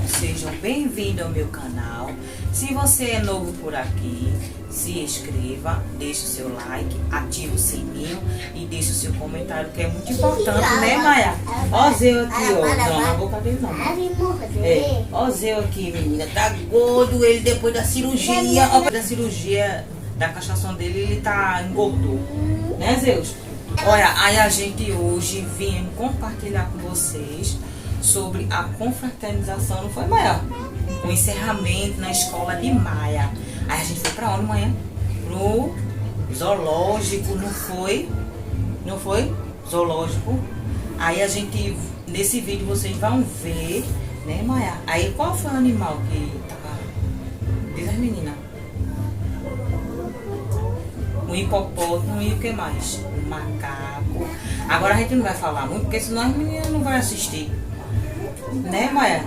sejam bem-vindos ao meu canal. Se você é novo por aqui, se inscreva, deixe o seu like, ative o sininho e deixe o seu comentário, que é muito importante, né, Maia? Ó, Zeu aqui, ó. Não, na boca dele não. É, ó, Zeu aqui, menina. Tá gordo ele depois da cirurgia. Ó, da cirurgia da castração dele, ele tá engordou. Né, Zeus? Olha, aí a gente hoje vem compartilhar com vocês sobre a confraternização, não foi, Maia? O encerramento na escola de Maia. Aí a gente foi pra onde, Maia? Pro zoológico, não foi? Não foi? Zoológico. Aí a gente, nesse vídeo vocês vão ver, né, Maia? Aí qual foi o animal que tava... Diz as meninas. O hipopótamo e o que mais? O macaco. Agora a gente não vai falar muito, porque senão as meninas não vão assistir. Né, Maia?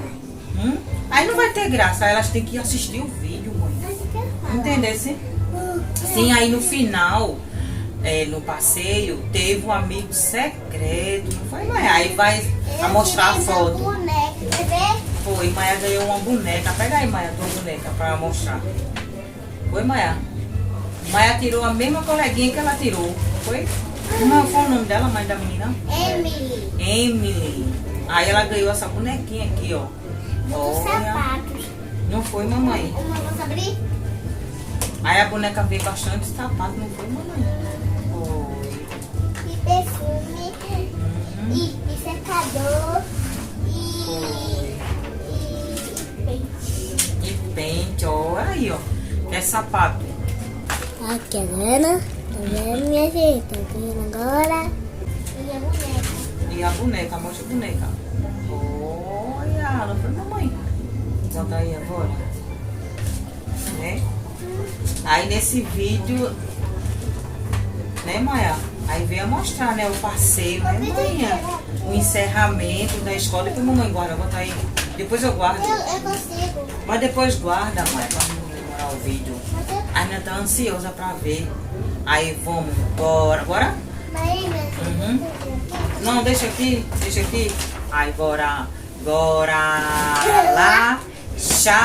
Aí não vai ter graça, elas têm que assistir o vídeo, mãe. Entendeu? Sim, aí no final, no passeio, teve um amigo secreto, não foi, Maia? Aí vai mostrar a foto. Foi, Maia ganhou uma boneca. Pega aí, Maia, tua boneca pra mostrar. Foi, Maia? Maia tirou a mesma coleguinha que ela tirou. Foi? Qual foi o nome dela, mãe da menina? Emily. Emily. Aí ela ganhou essa bonequinha aqui, ó. Muitos sapatos. Não foi, mamãe? Uma vamos abrir? Aí a boneca veio bastante sapato, não foi, mamãe? Foi. E perfume. E secador. E pente. E pente, ó. Aí, ó. É sapato. Aqui a Ana. Tá vendo, minha gente? Tá vendo agora? E a boneca. E a boneca, mostra a boneca. Olha, não foi, mamãe? Bota aí agora. Né? Aí nesse vídeo, né, Maia? Aí veio mostrar, né, o passeio, né, Maia? O encerramento da escola. Depois mamãe guarda, bota aí. Depois eu guardo. Eu consigo. Mas depois guarda, Maia, pra não demorar o vídeo. A Ana tá ansiosa pra ver. Aí vamos, bora. Bora? Não, deixa aqui, deixa aqui. Aí, bora lá. Tchau.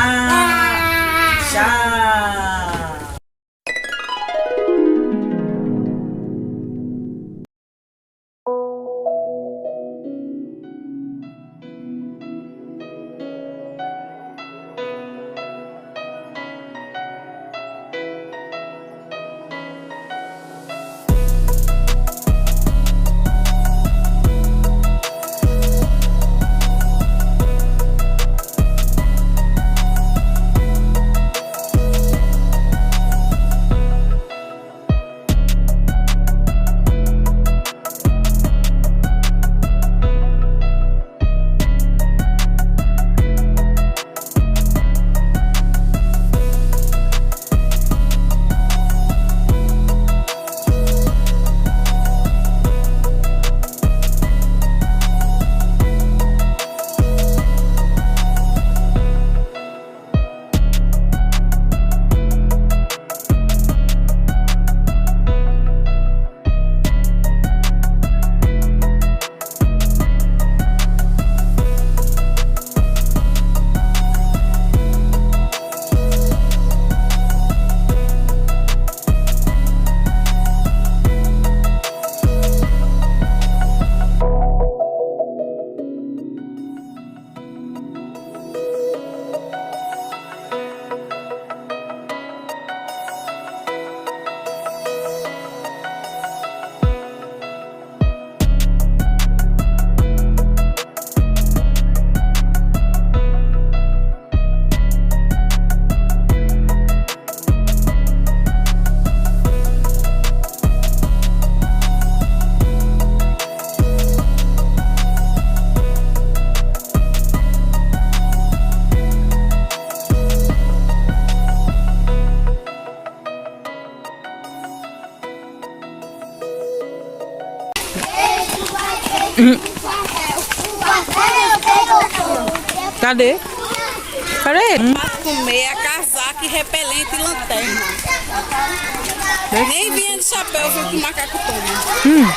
Cadê? Cadê? Pra comer a casaca e repelente e lanterna. Nem vinha de chapéu, viu que o macaco toma.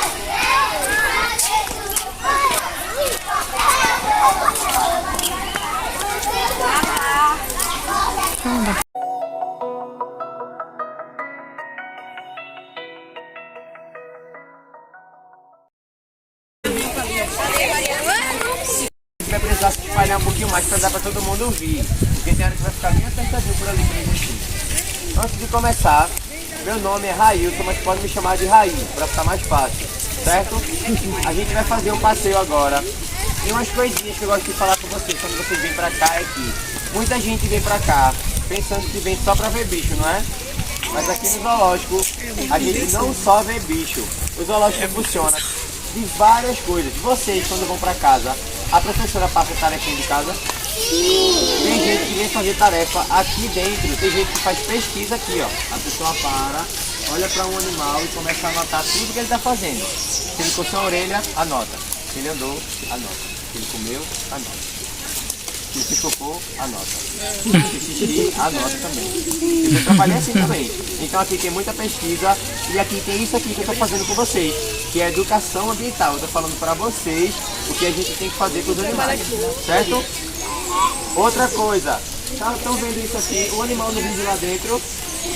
Vai precisar se espalhar um pouquinho mais para dar para todo mundo ouvir, porque tem hora que vai ficar bem apertadinho por ali pra gente. Antes de começar, meu nome é Railton, mas pode me chamar de Raí, para ficar mais fácil, certo? A gente vai fazer um passeio agora. E umas coisinhas que eu gosto de falar com vocês quando vocês vêm pra cá é que muita gente vem pra cá pensando que vem só pra ver bicho, não é? Mas aqui no zoológico a gente não só vê bicho. O zoológico funciona de várias coisas. Vocês, quando vão pra casa, a professora passa tarefa de casa? Sim. Tem gente que vem fazer tarefa aqui dentro. Tem gente que faz pesquisa aqui, ó. A pessoa para, olha para um animal e começa a anotar tudo que ele está fazendo. Se ele coçou a orelha, anota. Se ele andou, anota. Se ele comeu, anota. Se ele focou, anota. Se ele xixi, anota também. Eu trabalhei assim também. Então aqui tem muita pesquisa e aqui tem isso aqui que eu estou fazendo com vocês, que é educação ambiental. Eu estou falando para vocês o que a gente tem que fazer com os animais, certo? Outra coisa, estão vendo isso aqui? O animal no vídeo lá dentro,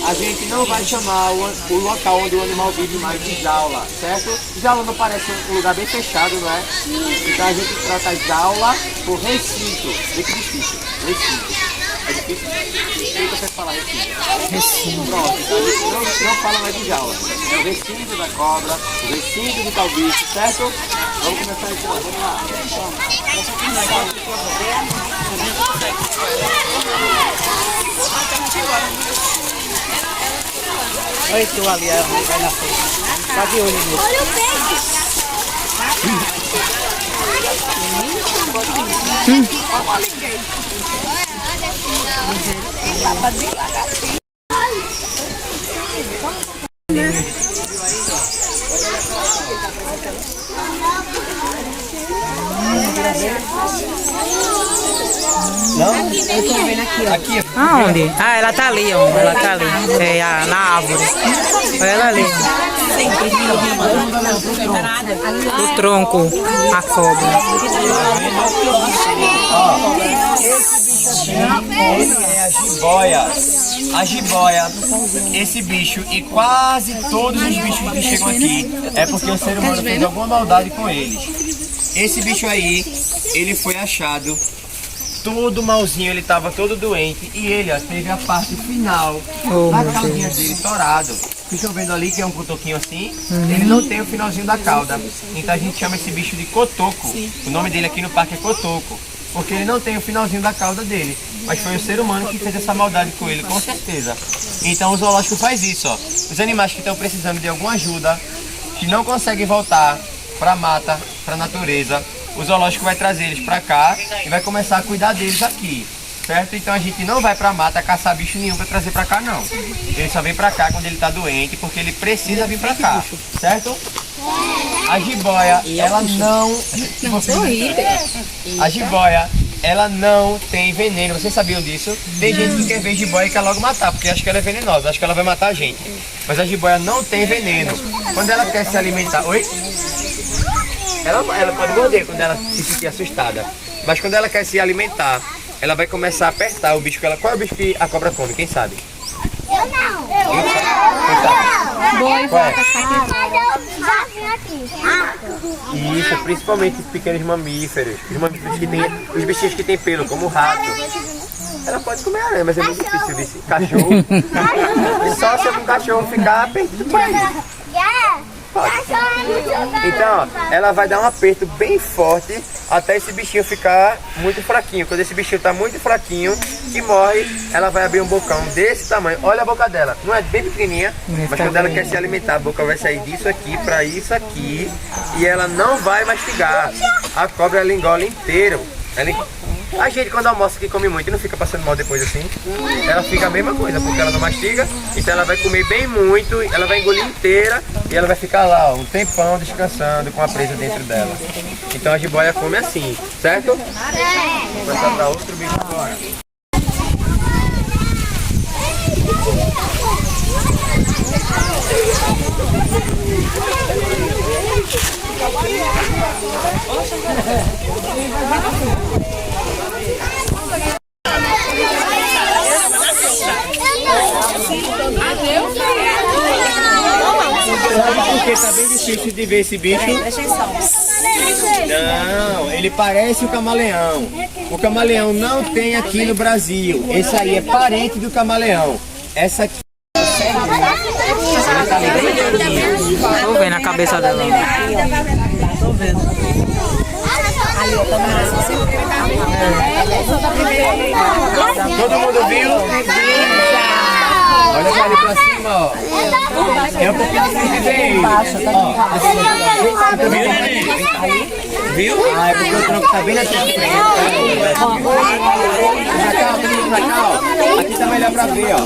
a gente não vai chamar o local onde o animal vive mais de jaula, certo? Jaula não parece um lugar bem fechado, não é? Então a gente trata jaula por recinto. Vê que difícil, recinto. É difícil? O que você fala recinto? Recinto. Pronto, então a gente não fala mais de jaula. É o recinto da cobra, o recinto de tal bicho, certo? Vamos começar aqui, ó. Vamos lá. Olha tu ali, vai na frente. Tá de olho nisso. Olha o peixe. Não? Eu tô vendo aqui, ó. Aqui. Aonde? Ah, ela tá ali, ó. Ela tá ali. É, na árvore. Olha ela ali. O tronco, a cobra. Ó, esse bicho aqui é a jiboia. A jiboia, esse bicho e quase todos os bichos que chegam aqui é porque o ser humano fez alguma maldade com eles. Esse bicho aí, ele foi achado todo malzinho, ele tava todo doente e ele, ó, teve a parte final da caldinha dele torado. Vocês estão vendo ali que é um cotoquinho assim? Ele não tem o finalzinho da cauda. Então a gente chama esse bicho de cotoco. O nome dele aqui no parque é cotoco, porque ele não tem o finalzinho da cauda dele. Mas foi o ser humano que fez essa maldade com ele, com certeza. Então o zoológico faz isso, ó. Os animais que estão precisando de alguma ajuda, que não conseguem voltar pra mata, pra natureza, o zoológico vai trazer eles pra cá e vai começar a cuidar deles aqui, certo? Então a gente não vai pra mata caçar bicho nenhum pra trazer pra cá, não. Ele só vem pra cá quando ele tá doente, porque ele precisa vir pra cá, certo? A jiboia, ela não... A jiboia, ela não tem veneno, vocês sabiam disso? Tem gente que quer ver jiboia e quer logo matar, porque acha que ela é venenosa, acha que ela vai matar a gente. Mas a jiboia não tem veneno. Quando ela quer se alimentar... Oi? Ela pode morder quando ela se sentir assustada. Mas quando ela quer se alimentar, ela vai começar a apertar o bicho que ela... Qual é o bicho que a cobra come? Quem sabe? Eu não. Quem sabe? Qual é? Aqui. Isso, principalmente os pequenos mamíferos. Os mamíferos que tem... Os bichinhos que tem pelo, como o rato. Ela pode comer aranha, mas é muito difícil ver cachorro. Só se um cachorro ficar apertando por aí. Pode. Então, ó, ela vai dar um aperto bem forte até esse bichinho ficar muito fraquinho. Quando esse bichinho tá muito fraquinho, que morre, ela vai abrir um bocão desse tamanho. Olha a boca dela, não é bem pequenininha, mas quando ela quer se alimentar, a boca vai sair disso aqui pra isso aqui e ela não vai mastigar. A cobra ela engole inteiro. A gente quando almoça que come muito não fica passando mal depois assim. Ela fica a mesma coisa, porque ela não mastiga. Então ela vai comer bem muito, ela vai engolir inteira e ela vai ficar lá, ó, um tempão descansando com a presa dentro dela. Então a jiboia come assim, certo? Vou passar para outro bicho agora. porque tá bem difícil de ver esse bicho. Não, ele parece o camaleão. O camaleão não tem aqui no Brasil. Esse aí é parente do camaleão. Essa aqui. Ela tá bem. Tô vendo a cabeça dela. Tô vendo. Todo mundo viu? Olha pra ali pra cima, ó. É um pouquinho difícil de ver ele. Ó, viu? Ah, é porque o tronco tá bem na sua frente. Pra cá, ó. Aqui tá melhor pra ver, ó.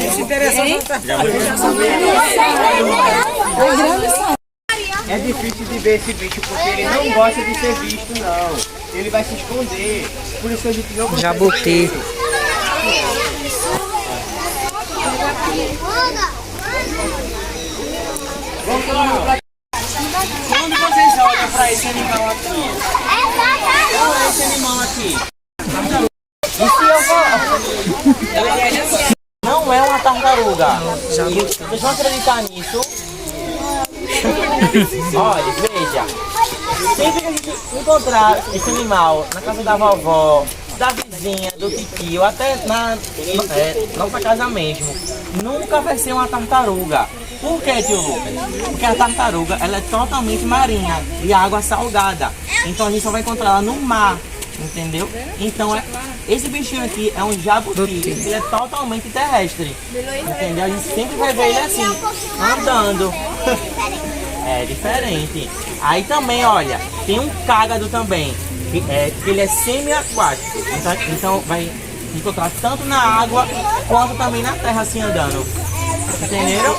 É difícil de ver esse bicho porque ele não gosta de ser visto, não. Ele vai se esconder. Por isso que a gente não consegue. Jabuti. Quando vocês olham pra esse animal aqui, olha esse animal aqui. Não é uma tartaruga. Vocês vão acreditar nisso? Olha, veja. Sempre que a gente encontrar esse animal na casa da vovó, da vizinha, do tio, até na nossa casa mesmo, nunca vai ser uma tartaruga. Por que, tio Lucas? Porque a tartaruga ela é totalmente marinha, de água salgada. Então a gente só vai encontrar ela no mar, entendeu? Então esse bichinho aqui é um jabuti, ele é totalmente terrestre, entendeu? A gente sempre vai ver ele assim, andando. É diferente. Aí também, olha, tem um cágado também, que ele é semi-aquático. Então vai encontrar tanto na água quanto também na terra assim andando. Entenderam?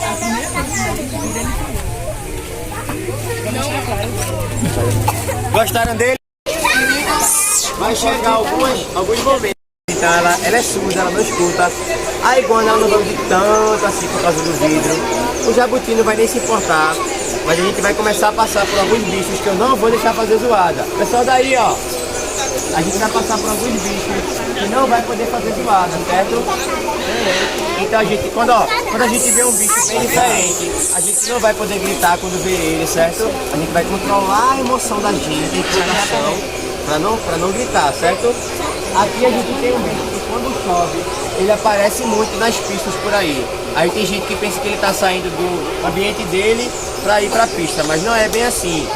Gostaram dele? Vai chegar alguns momentos. Então ela é surda, ela não escuta. Aí quando ela não vai ouvir tanto assim por causa do vidro, o jabuti não vai nem se importar. Mas a gente vai começar a passar por alguns bichos que eu não vou deixar fazer zoada. Pessoal daí, ó. A gente vai passar por alguns bichos que não vai poder fazer zoada, certo? Então a gente, quando a gente vê um bicho bem diferente, a gente não vai poder gritar quando vê ele, certo? A gente vai controlar a emoção da gente, pra não gritar, certo? Aqui a gente tem um bicho que quando chove, ele aparece muito nas pistas por aí. Aí tem gente que pensa que ele está saindo do ambiente dele para ir para a pista, mas não é bem assim.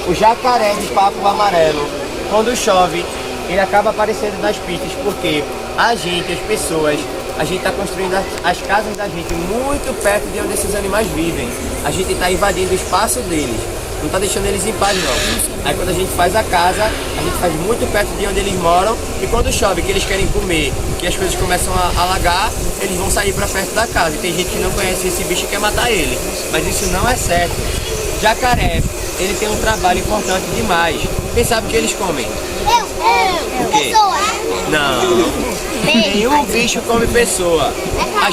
O jacaré de papo amarelo, quando chove, ele acaba aparecendo nas pistas, porque a gente, as pessoas, a gente está construindo as casas da gente muito perto de onde esses animais vivem. A gente está invadindo o espaço deles, não está deixando eles em paz não. Aí quando a gente faz a casa, a gente faz muito perto de onde eles moram, e quando chove, que eles querem comer, que as coisas começam a alagar, eles vão sair para perto da casa. E tem gente que não conhece esse bicho e quer matar ele, mas isso não é certo. Jacaré, ele tem um trabalho importante demais. Quem sabe o que eles comem? O quê? Não. Nenhum bicho come pessoa. A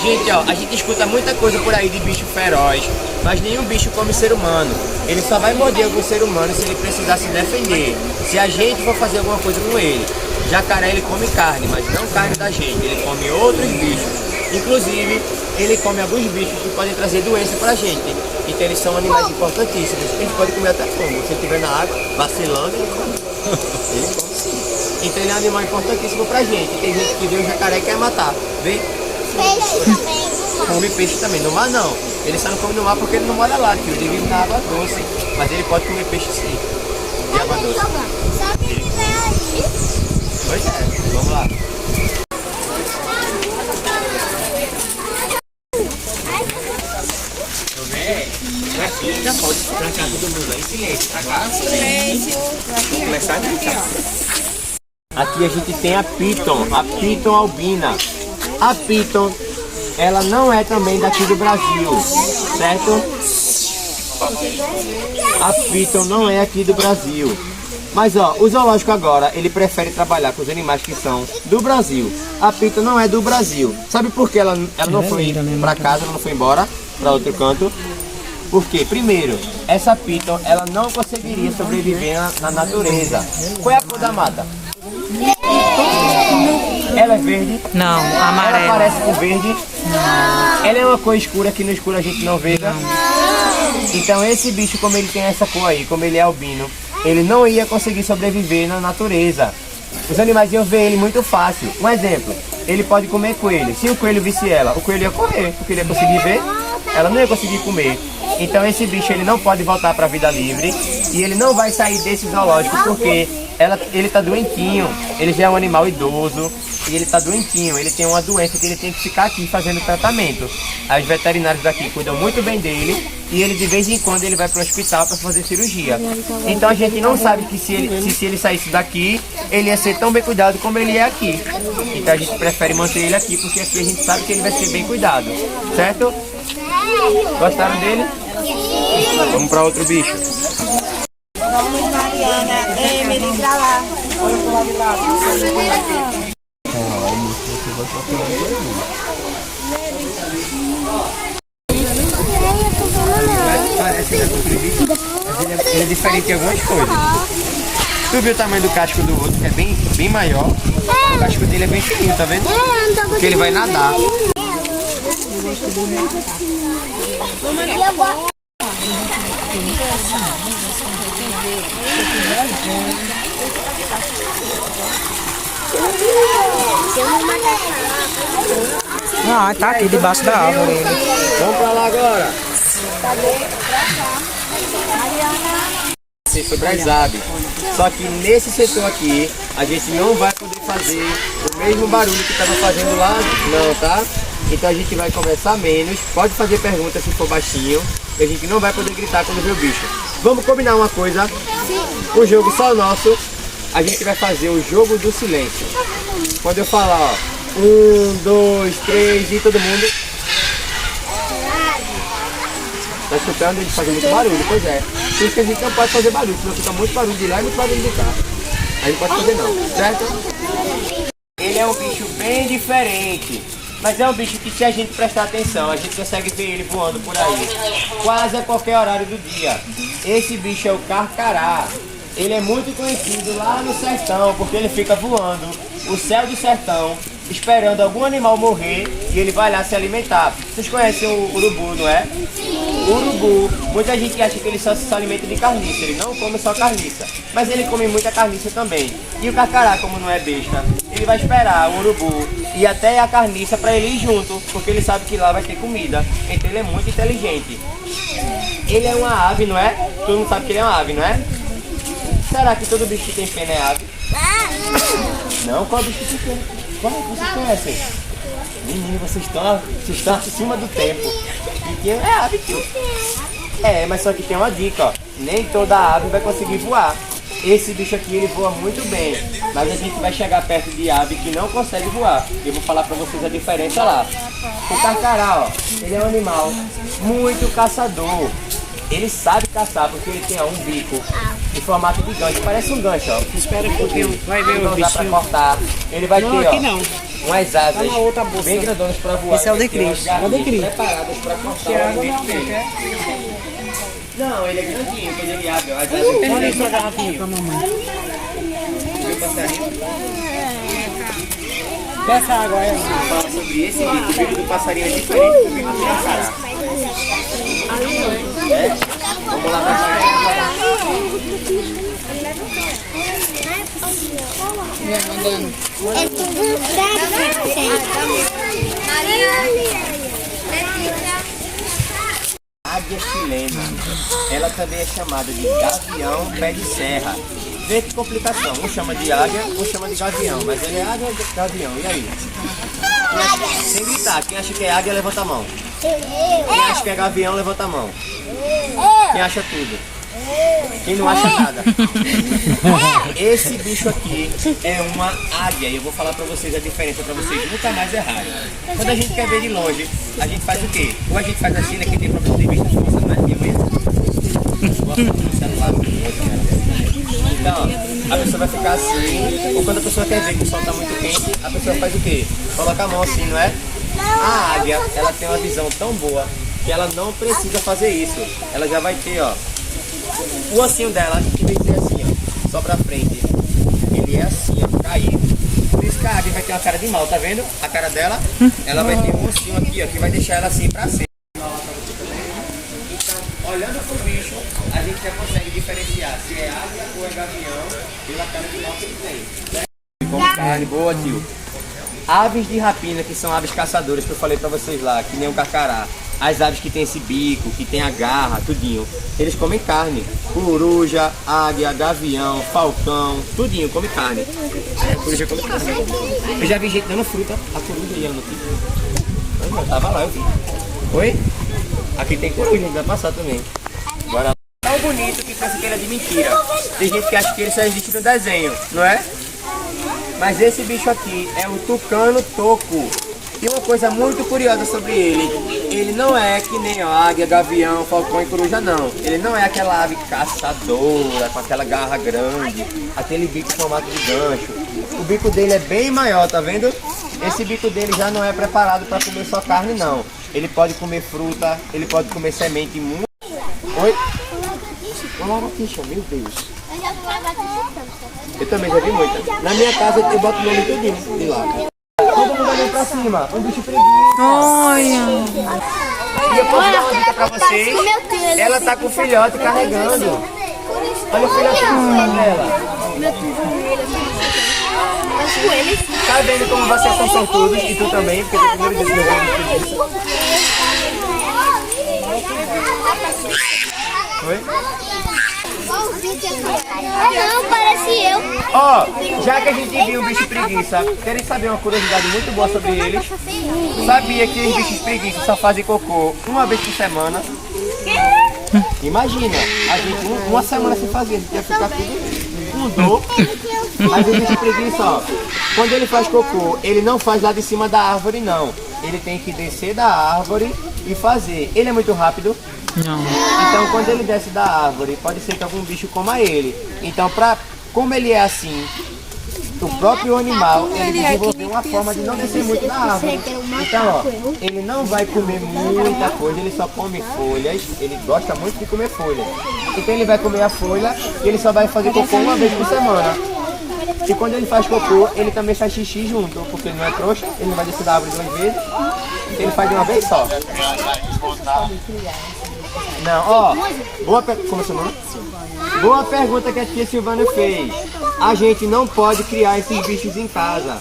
gente escuta muita coisa por aí de bicho feroz, mas nenhum bicho come ser humano. Ele só vai morder algum ser humano se ele precisar se defender. Se a gente for fazer alguma coisa com ele. Jacaré, ele come carne, mas não carne da gente. Ele come outros bichos. Inclusive, ele come alguns bichos que podem trazer doença pra gente. Então eles são animais importantíssimos. A gente pode comer até como. Se estiver na água, vacilando, ele come. Ele come sim. Então ele é um animal importantíssimo pra gente. Tem gente que vê o jacaré e quer matar. Vê? Peixe também. Come peixe também. No mar não. Ele só não come no mar porque ele não mora lá, tio. Ele vive na água doce. Mas ele pode comer peixe sim. De água doce. Só que ele vai ali. Pois é. Vamos lá. Já pode trancar todo mundo aí, silêncio, tá claro? Silêncio. Vamos começar a gritar. Aqui a gente tem a Piton albina. A Piton, ela não é também daqui do Brasil, certo? A Piton não é aqui do Brasil. Mas ó, o zoológico agora, ele prefere trabalhar com os animais que são do Brasil. A Piton não é do Brasil. Sabe por que ela não foi pra casa, ela não foi embora pra outro canto? Porque, primeiro, essa Piton, ela não conseguiria sobreviver na natureza. Qual é a cor da mata? Ela é verde? Não, amarelo. Ela parece com verde? Não. Ela é uma cor escura que no escuro a gente não vê? Então esse bicho, como ele tem essa cor aí, como ele é albino, ele não ia conseguir sobreviver na natureza. Os animais iam ver ele muito fácil. Um exemplo, ele pode comer coelho. Se o coelho visse ela, o coelho ia correr, porque ele ia conseguir ver, ela não ia conseguir comer. Então esse bicho ele não pode voltar para a vida livre e ele não vai sair desse zoológico porque ele tá doentinho, ele já é um animal idoso e ele tá doentinho, ele tem uma doença que ele tem que ficar aqui fazendo tratamento. Aí os veterinários daqui cuidam muito bem dele e ele de vez em quando ele vai para o hospital para fazer cirurgia. Então a gente não sabe que se ele saísse daqui, ele ia ser tão bem cuidado como ele é aqui. Então a gente prefere manter ele aqui porque aqui a gente sabe que ele vai ser bem cuidado, certo? Gostaram dele? Vamos para outro bicho. Vamos, Mariana. Emily, pra lá. Olha pro lado de lá. Parece que ele é diferente em algumas coisas. Tu viu o tamanho do casco do outro, que é bem maior? O casco dele é bem fininho, tá vendo? Porque ele vai nadar. Ah, tá aqui debaixo da árvore ele. Vamos pra lá agora. Esse foi para as aves. Só que nesse setor aqui, a gente não vai poder fazer o mesmo barulho que estava fazendo lá, não, tá? Então a gente vai conversar menos, pode fazer perguntas se for baixinho, e a gente não vai poder gritar quando ver o bicho. Vamos combinar uma coisa? O jogo só nosso, a gente vai fazer o jogo do silêncio. Quando eu falar, ó, 1, 2, 3 e todo mundo. Tá escutando ele fazer muito barulho, pois é. Por isso que a gente não pode fazer barulho, senão fica muito barulho de lá e muito barulho de cá. A gente pode fazer não, certo? Ele é um bicho bem diferente. Mas é um bicho que se a gente prestar atenção, a gente consegue ver ele voando por aí. Quase a qualquer horário do dia. Esse bicho é o carcará. Ele é muito conhecido lá no sertão, porque ele fica voando o céu do sertão, esperando algum animal morrer e ele vai lá se alimentar. Vocês conhecem o urubu, não é? O urubu, muita gente acha que ele só se alimenta de carniça, ele não come só carniça, mas ele come muita carniça também. E o carcará, como não é besta, ele vai esperar o urubu e até a carniça para ele ir junto, porque ele sabe que lá vai ter comida. Então ele é muito inteligente. Ele é uma ave, não é? Todo mundo sabe que ele é uma ave, não é? Será que todo bicho que tem pena é ave? Não, qual bicho que tem pena? Qual vocês conhecem? Menino, vocês estão acima do tempo. Piquinho é ave, tio. É, mas só que tem uma dica, ó. Nem toda ave vai conseguir voar. Esse bicho aqui, ele voa muito bem. Mas a gente vai chegar perto de ave que não consegue voar. Eu vou falar pra vocês a diferença lá. O carcará, ó, ele é um animal muito caçador. Ele sabe caçar porque ele tem ó, um bico em formato de gancho. Parece um gancho, ó. Espera um pouquinho, vai ver o Não dá pra bichinho. cortar. Ele vai ter, aqui ó, não. umas asas Tá na outra bolsa. bem grandonas pra voar. Esse é o Vai de ter umas Cris. É o de garrinhas Cris. preparadas pra cortar o bico dele. Não, ele é grandinho, quando ele abre, ó, as asas Olha essa garrafinha pra mamãe. Viu, passarinho? Peça água aí. Fala sobre esse bico. O bico do passarinho é diferente do bico do carcará. É? Vamos lá, passarinho. É tudo Águia chilena. Ela também é chamada de gavião pé de serra. Vê que complicação. Um chama de águia, um chama de gavião. Mas ele é águia ou gavião? E aí? Sem gritar. Quem acha que é águia, levanta a mão. Quem acha que é gavião, levanta a mão. Quem acha tudo? Quem não acha nada? Esse bicho aqui é uma águia. E eu vou falar pra vocês a diferença, pra vocês nunca mais errarem. Quando a gente quer ver de longe, a gente faz o quê? Ou a gente faz assim, né? Quem tem problema de vista, você não é minha mãe? Então, ó, a pessoa vai ficar assim. Ou quando a pessoa quer ver que o sol tá muito quente, a pessoa faz o quê? Coloca a mão assim, não é? A águia, ela tem uma visão tão boa que ela não precisa fazer isso. Ela já vai ter, ó, o ossinho dela, em vez de ser assim, ó, só pra frente, ele é assim, ó, caído. Por isso que a águia vai ter uma cara de mal, tá vendo? A cara dela, ela vai ter um ossinho aqui, ó, que vai deixar ela assim pra sempre. Então, olhando já consegue diferenciar se é águia ou é gavião pela cara de pau que ele tem. Como carne boa, tio. Aves de rapina, que são aves caçadoras, que eu falei pra vocês lá, que nem o carcará. As aves que tem esse bico, que tem a garra, tudinho. Eles comem carne. Coruja, águia, gavião, falcão, tudinho, come carne. A coruja come carne. Eu já vi gente dando fruta, a coruja ia no tipo. Eu tava lá, eu vi. Oi? Aqui tem coruja, vai passar também. Bora lá. Tão bonito que pensa que ele é de mentira. Tem gente que acha que ele só existe no desenho, não é? Mas esse bicho aqui é o tucano toco. E uma coisa muito curiosa sobre ele não é que nem a águia, gavião, falcão e coruja, não. Ele não é aquela ave caçadora, com aquela garra grande, aquele bico em formato de gancho. O bico dele é bem maior, tá vendo? Esse bico dele já não é preparado para comer só carne, não. Ele pode comer fruta, ele pode comer semente muito. Oi? Uma lagartixa, meu Deus. Eu também já vi muita. Na minha casa eu boto o nome tudinho de lá. Todo mundo olhando pra cima, um bicho preguiça. Olha. E eu posso dar uma dica pra vocês. Ela tá com o filhote carregando. Olha o filhote dela. Tá vendo como vocês são sortudos? E tu também, porque tu primeiro dia que eu vi preguiça. Oi? Não, parece eu. Ó, já que a gente viu o bicho preguiça, querem saber uma curiosidade muito boa sobre eles? Sabia que os bichos preguiça só fazem cocô uma vez por semana? Imagina, a gente uma semana sem fazer, a gente ia ficar tudo com dor. Mas o bicho preguiça, ó, quando ele faz cocô, ele não faz lá de cima da árvore, não. Ele tem que descer da árvore e fazer. Ele é muito rápido. Não. Então quando ele desce da árvore, pode ser que algum bicho coma ele. Então como ele é assim, o próprio animal, ele desenvolveu uma forma de não descer muito da árvore. Então ó, ele não vai comer muita coisa, ele só come folhas, ele gosta muito de comer folhas. Então ele vai comer a folha e ele só vai fazer cocô uma vez por semana. E quando ele faz cocô, ele também faz xixi junto, porque ele não é trouxa, ele não vai descer da árvore 2 vezes, ele faz de uma vez só. Não, ó, como é seu nome? Boa pergunta que a tia Silvana fez. A gente não pode criar esses bichos em casa.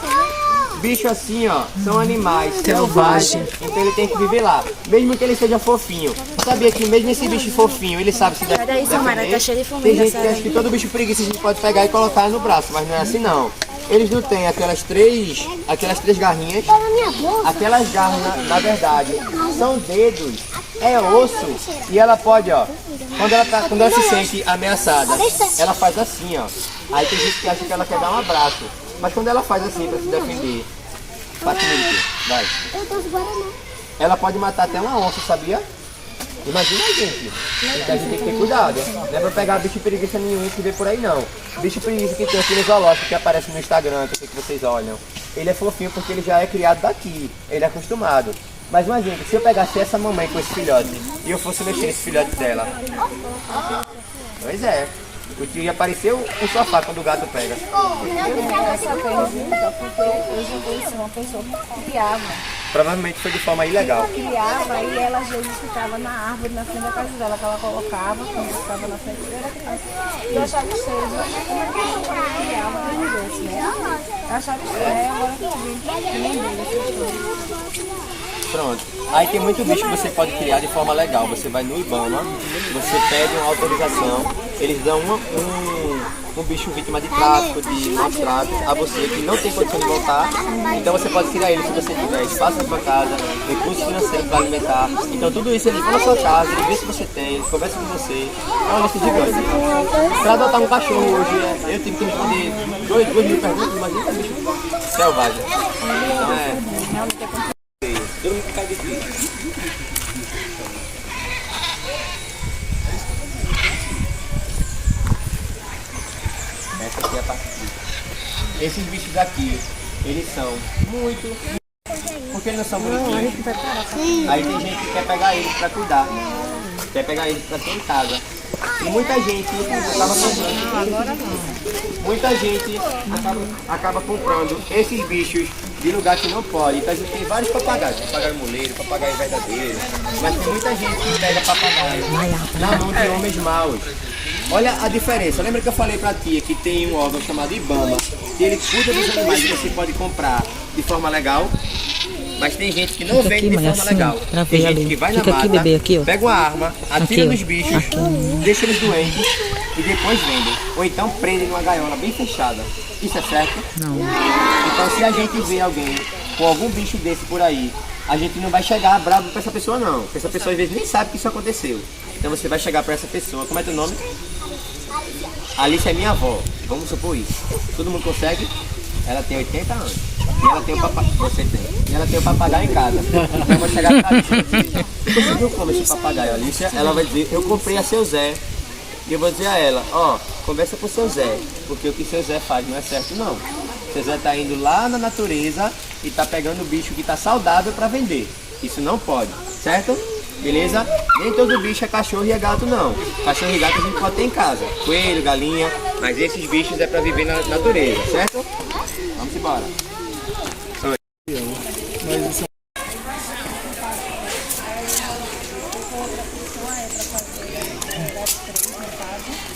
Bicho assim, ó, são animais selvagens, então ele tem que viver lá, mesmo que ele seja fofinho. Sabia que mesmo esse bicho fofinho, ele sabe se defender? Tem gente que acha que todo bicho preguiça a gente pode pegar e colocar no braço, mas não é assim não. Eles não têm aquelas três garrinhas. Aquelas garras, na verdade, são dedos, é osso. E ela pode, ó, quando ela se sente ameaçada, ela faz assim, ó. Aí tem gente que acha que ela quer dar um abraço. Mas quando ela faz assim pra se defender, vai. Ela pode matar até uma onça, sabia? Imagina a gente. Então a gente tem que ter cuidado. Não é pra pegar bicho preguiça nenhum que vê por aí não. Bicho preguiça que tem aqui no zoológico, que aparece no Instagram, que eu sei que vocês olham. Ele é fofinho porque ele já é criado daqui. Ele é acostumado. Mas imagina, se eu pegasse essa mamãe com esse filhote e eu fosse mexer nesse filhote dela. Pois é. O tio ia aparecer o sofá quando o gato pega. Uma pessoa que criava. Provavelmente foi de forma ilegal. Criava e ela às vezes ficava na árvore, na frente da casa dela, que ela colocava quando estava na frente dela criança. E eu achava estranho, como é que ela criava um doce, né? Eu achava estranho, agora que eu vi, que nem dele. Pronto. Aí tem muito bicho que você pode criar de forma legal. Você vai no Ibama, você pede uma autorização, eles dão um bicho vítima de tráfico, de maus tratos a você que não tem condição de voltar. Então você pode criar ele se você tiver espaço na sua casa, recursos financeiros para alimentar. Então tudo isso ele vai na sua casa, ele vê se você tem, ele conversa com você. É uma lista gigante. Para adotar um cachorro hoje, eu tive que responder 2 mil perguntas, imagina um bicho selvagem. Então é... Todo mundo cai de frio. Essa aqui é a parte de... Esses bichos aqui, eles são muito... Porque eles não são bonitinhos. Aí tem gente que quer pegar eles pra cuidar. Quer pegar eles pra ter em casa. E muita gente muita gente acaba comprando esses bichos de lugar que não pode. Então a gente tem vários papagaios, papagaio moleiro, papagaio verdadeiro, mas tem muita gente que pega papagaio na mão de homens maus. Olha a diferença. Lembra que eu falei pra tia que tem um órgão chamado IBAMA, que ele cuida dos animais e você pode comprar de forma legal? Mas tem gente que não Fica vende aqui, de mãe, forma assim, legal. pra Tem ver gente ali. que vai Fica na aqui, mata, bebê, aqui, ó. pega uma arma, atira Aqui, ó. nos bichos, deixa eles doentes e depois vendem. Ou então prendem numa gaiola bem fechada. Isso é certo? Não. Então se a gente vê alguém com algum bicho desse por aí, a gente não vai chegar bravo pra essa pessoa não. Porque essa pessoa às vezes nem sabe que isso aconteceu. Então você vai chegar pra essa pessoa, como é teu nome? Alice é minha avó, vamos supor isso. Todo mundo consegue? Ela tem 80 anos. E ela tem o papagaio. Você tem. E ela tem o papagaio em casa. Então eu vou chegar pra Alice e dizer, você viu como esse papagaio, Alicia? Ela vai dizer, eu comprei a seu Zé. E eu vou dizer a ela, ó, conversa com o seu Zé, porque o que seu Zé faz não é certo não. Seu Zé tá indo lá na natureza e tá pegando o bicho que tá saudável pra vender. Isso não pode, certo? Beleza? Nem todo bicho é cachorro e é gato não. Cachorro e gato a gente pode ter em casa. Coelho, galinha, mas esses bichos é pra viver na natureza, certo? Vamos embora.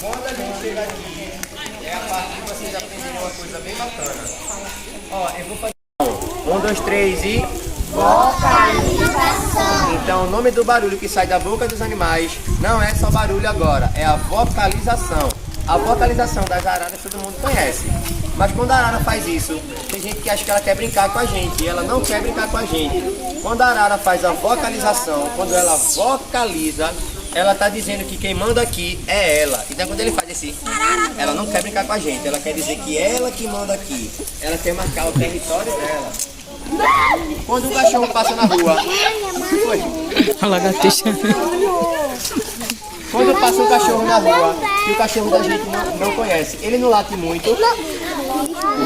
Quando a gente chega aqui, é a parte que vocês aprenderem uma coisa bem bacana. Ó, eu vou fazer 1, 2, 3 e... vocalização. Então o nome do barulho que sai da boca dos animais não é só barulho agora, é a vocalização. A vocalização das araras todo mundo conhece. Mas quando a arara faz isso, tem gente que acha que ela quer brincar com a gente e ela não quer brincar com a gente. Quando a arara faz a vocalização, quando ela vocaliza, ela está dizendo que quem manda aqui é ela. Então quando ele faz esse, ela não quer brincar com a gente, ela quer dizer que é ela que manda aqui. Ela quer marcar o território dela. Quando um cachorro passa na rua, o que foi? A lagartixa. Quando passa um cachorro na rua e o cachorro da gente não conhece, ele não late muito. O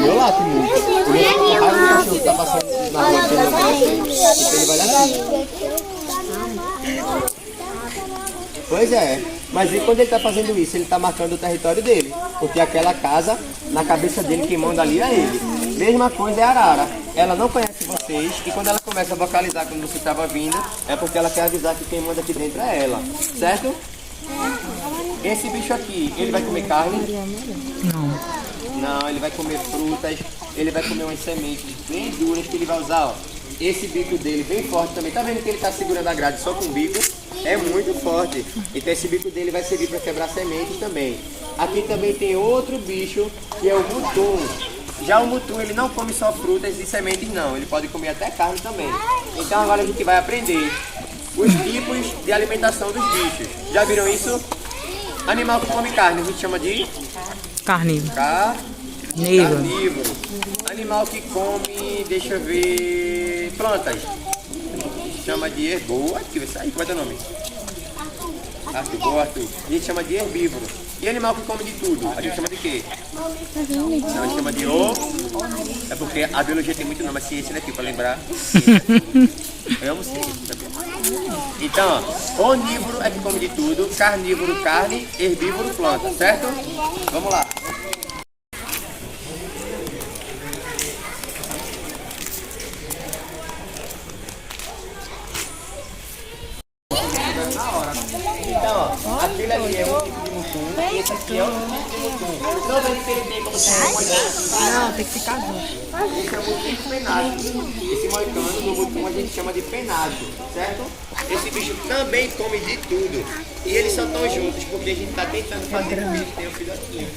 meu late muito. O meu fica com raiva do cachorro que está passando na rua que ele não conhece. Então ele vai latir. Pois é, mas e quando ele está fazendo isso, ele está marcando o território dele. Porque aquela casa, na cabeça dele, quem manda ali é ele. Mesma coisa é a arara. Ela não conhece vocês e quando ela começa a vocalizar quando você estava vindo, é porque ela quer avisar que quem manda aqui dentro é ela. Certo? Esse bicho aqui, ele vai comer carne? Não. Não, ele vai comer frutas, ele vai comer umas sementes bem duras que ele vai usar, ó. Esse bico dele bem forte também. Tá vendo que ele tá segurando a grade só com o bico? É muito forte. Então esse bico dele vai servir para quebrar sementes também. Aqui também tem outro bicho que é o mutum. Já o mutum, ele não come só frutas e sementes não, ele pode comer até carne também. Então agora a gente vai aprender os tipos de alimentação dos bichos. Já viram isso? Animal que come carne, a gente chama de Carnívoro. carnívoro. Animal que come, deixa eu ver, plantas, chama de herbívoro. Aqui, vai sair, qual é o nome? Arthur. A gente chama de herbívoro. E animal que come de tudo, a gente chama de quê? Não, a gente chama de É porque a biologia tem muito nome, a ciência daqui, para lembrar. Eu amo ciência, sabia? Então, ó, onívoro é que come de tudo, carnívoro, carne, herbívoro, planta, certo? Vamos lá. Então, ó, aquele ali é um tipo de mutum e esse aqui é outro tipo de mutum. Não vai entender como se chama. Não, tem que ficar junto. Esse é o mutum penágio. Esse moicano no mutum a gente chama de penágio, certo? Esse bicho também come de tudo. E eles só estão juntos porque a gente está tentando fazer com que eles tenham filhotinhos.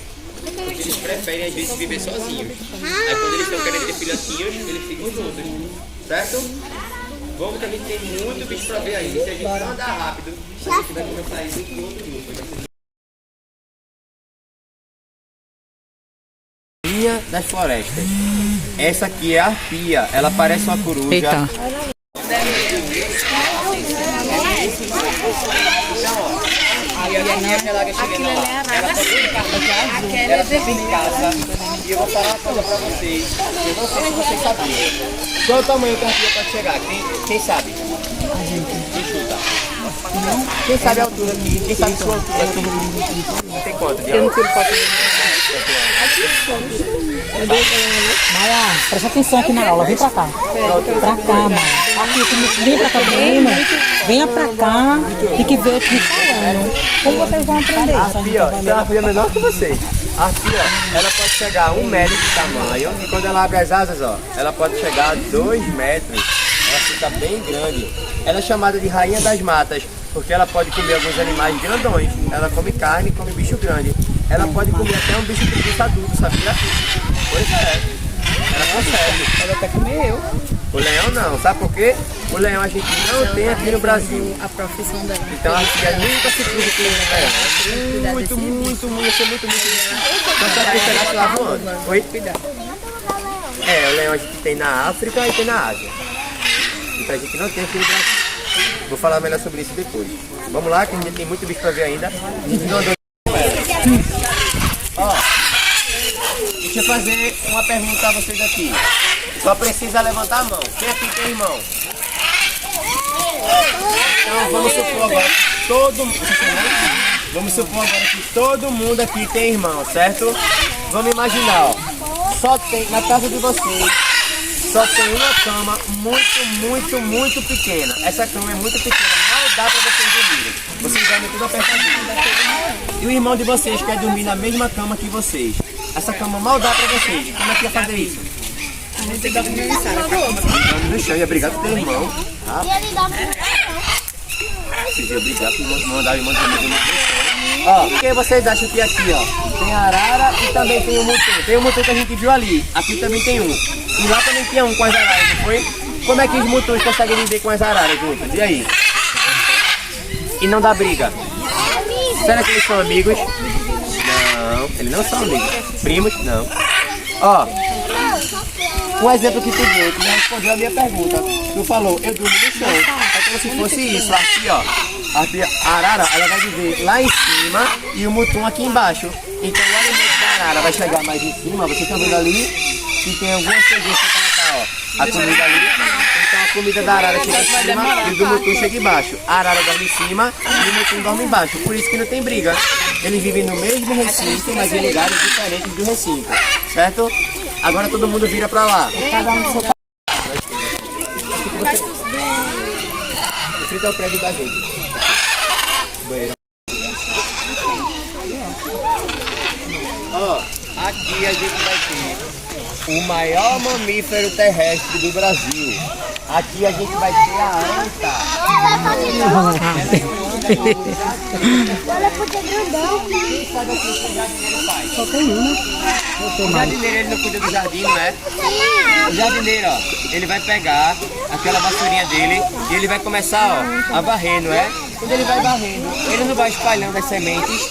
Porque eles preferem às vezes viver sozinhos. Aí quando eles estão querendo ter filhotinhos, eles ficam juntos, certo? Vamos que a gente tem muito bicho pra ver aí. Se a gente não andar rápido, a gente vai começar a ir com outro grupo. Arpia das florestas. Essa aqui é a arpia. Ela parece uma coruja. Eita. Aqui é aquela que chega lá. Ela também fica em casa. E eu vou falar uma coisa pra vocês. Eu não sei se vocês sabiam. Qual o tamanho que a arpia pode chegar? Quem sabe? Quem chuta? Quem sabe a altura aqui? Quem sabe a sua altura aqui? Tem quanto? Eu não tiro foto. Maia, presta atenção aqui na aula. Vem pra cá. Pra cá, Maia. Aqui, vem pra cá, vem, mãe. Venha pra cá e que vê o que falando. Como vocês vão aprender? A arpia, ó, então a arpia é menor que vocês. A arpia, ela pode chegar a 1 metro de tamanho e quando ela abre as asas, ó, ela pode chegar a 2 metros. Ela fica bem grande. Ela é chamada de rainha das matas, porque ela pode comer alguns animais grandões. Ela come carne e come bicho grande. Ela pode comer até um bicho preguiça adulto, sabia? Pois é. Ela consegue. Ela até comeu eu. O leão não, sabe por quê? O leão a gente não tem aqui no Brasil. A profissão dela. Então a gente nunca se cruza com o leão. Muito difícil. Então só que pegar lá voando. Oi? É, o leão a gente tem na África e tem na Ásia. Então a gente não tem aqui no Brasil. Vou falar melhor sobre isso depois. Vamos lá, que a gente tem muito bicho pra ver ainda. A gente não andou com ela. Ó, deixa eu fazer uma pergunta a vocês aqui. Só precisa levantar a mão. Quem aqui tem irmão? Então vamos supor agora que vamos supor agora que todo mundo aqui tem irmão, certo? Vamos imaginar, ó. Só tem, na casa de vocês, só tem uma cama muito pequena. Essa cama é muito pequena, não dá pra vocês dormirem. Vocês dormem tudo apertadinho. E o irmão de vocês quer dormir na mesma cama que vocês. Essa cama mal dá pra vocês. Como é que ia fazer isso? No chão, ia brigar com o teu irmão. Você ia brigar com o irmão, mandar o irmão de amigo no chão. Ó, quem vocês acham que aqui, ó, tem a arara e também tem o mutum. Tem o mutum que a gente viu ali, aqui também tem um. E lá também tinha um com as araras, não foi? Como é que os mutuns conseguem viver com as araras juntos? E aí? E não dá briga? Será que eles são amigos? Não, eles não são amigos. Primos? Não. Ó, um exemplo que tu deu, tu já respondeu a minha pergunta. Tu falou, eu durmo no chão. É como se fosse isso, aqui ó. A arara, ela vai viver lá em cima e o mutum aqui embaixo. Então o alimento da arara vai chegar mais em cima, vocês estão vendo ali, e tem algumas coisinhas pra colocar, ó. A comida ali, então a comida da arara chega em cima e o do mutum chega embaixo. A arara dorme em cima e o mutum dorme embaixo. Por isso que não tem briga. Eles vivem no mesmo recinto, mas em lugares diferentes do recinto, certo? Agora todo mundo vira pra lá. Cada um no seu frente ao prédio da gente. Banheiro. Ó, aqui a gente vai ter o maior mamífero terrestre do Brasil. Aqui a gente vai ter a anta. Olha pro grandão. Só tem uma. O jardineiro ele não cuida do jardim, não é? O jardineiro, ó, ele vai pegar aquela vassourinha dele e ele vai começar, ó, a varrer, não é? Quando ele vai varrendo, ele não vai espalhando as sementes.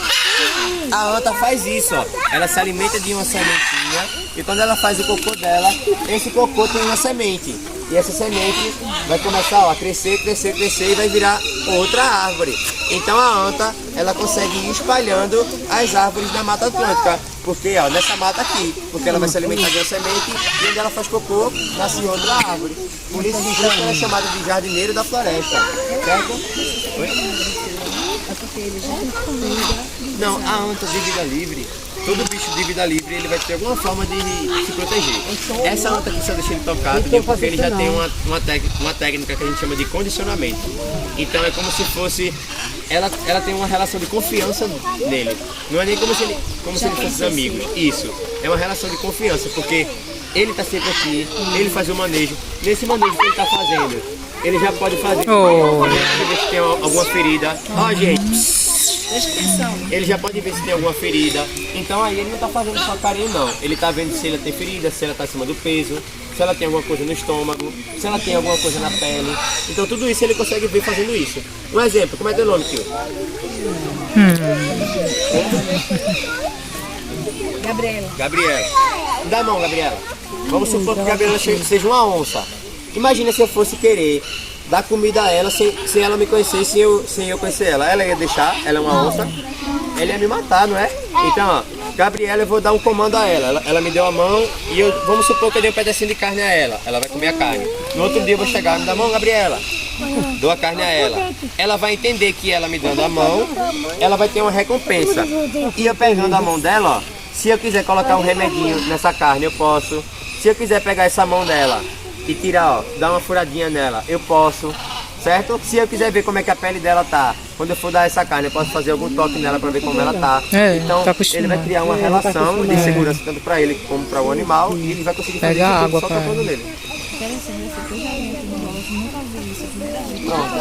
A anta faz isso, ó. Ela se alimenta de uma sementinha e quando ela faz o cocô dela, esse cocô tem uma semente. E essa semente vai começar, ó, a crescer e vai virar outra árvore. Então a anta, ela consegue ir espalhando as árvores da Mata Atlântica. Porque, ó, nessa mata aqui, porque ela vai se alimentar de uma semente e onde ela faz cocô, nasce outra árvore. Por isso que ela é chamada de jardineiro da floresta, certo? Oi? Não, a anta de vida livre, todo bicho de vida livre, ele vai ter alguma forma de se proteger. Essa anta aqui só deixa ele tocado, porque ele já tem uma técnica que a gente chama de condicionamento. Então é como se fosse, ela tem uma relação de confiança nele. Não é nem como se ele fosse amigos. Isso, é uma relação de confiança, porque ele está sempre aqui, ele faz o manejo. Nesse manejo que ele está fazendo, ele já pode fazer, ver se tem alguma ferida. Ó, gente. Ele já pode ver se tem alguma ferida. Então aí ele não tá fazendo só carinho não. Ele tá vendo se ela tem ferida, se ela tá acima do peso, se ela tem alguma coisa no estômago, se ela tem alguma coisa na pele. Então tudo isso ele consegue ver fazendo isso. Um exemplo, como é teu nome, tio? Gabriela. Dá a mão, Gabriela. Vamos supor que a Gabriela seja uma onça. Imagina se eu fosse querer dar comida a ela sem ela me conhecer, sem eu conhecer ela. Ela ia deixar, ela é uma onça, ela ia me matar, não é? Então, ó, Gabriela, eu vou dar um comando a ela. Ela me deu a mão e vamos supor que eu dei um pedacinho de carne a ela. Ela vai comer a carne. No outro dia eu vou chegar, me dá a mão, Gabriela. Dou a carne a ela. Ela vai entender que ela me dando a mão, ela vai ter uma recompensa. E eu pegando a mão dela, ó, se eu quiser colocar um remedinho nessa carne, eu posso. Se eu quiser pegar essa mão dela e tirar, ó, dar uma furadinha nela, eu posso. certo? Se eu quiser ver como é que a pele dela tá, quando eu for dar essa carne, eu posso fazer algum toque nela para ver como ela tá. Então, tá ele vai criar uma relação de segurança tanto para ele como para o animal e ele vai conseguir fazer Pega isso água só pra tocando nele. Pronto,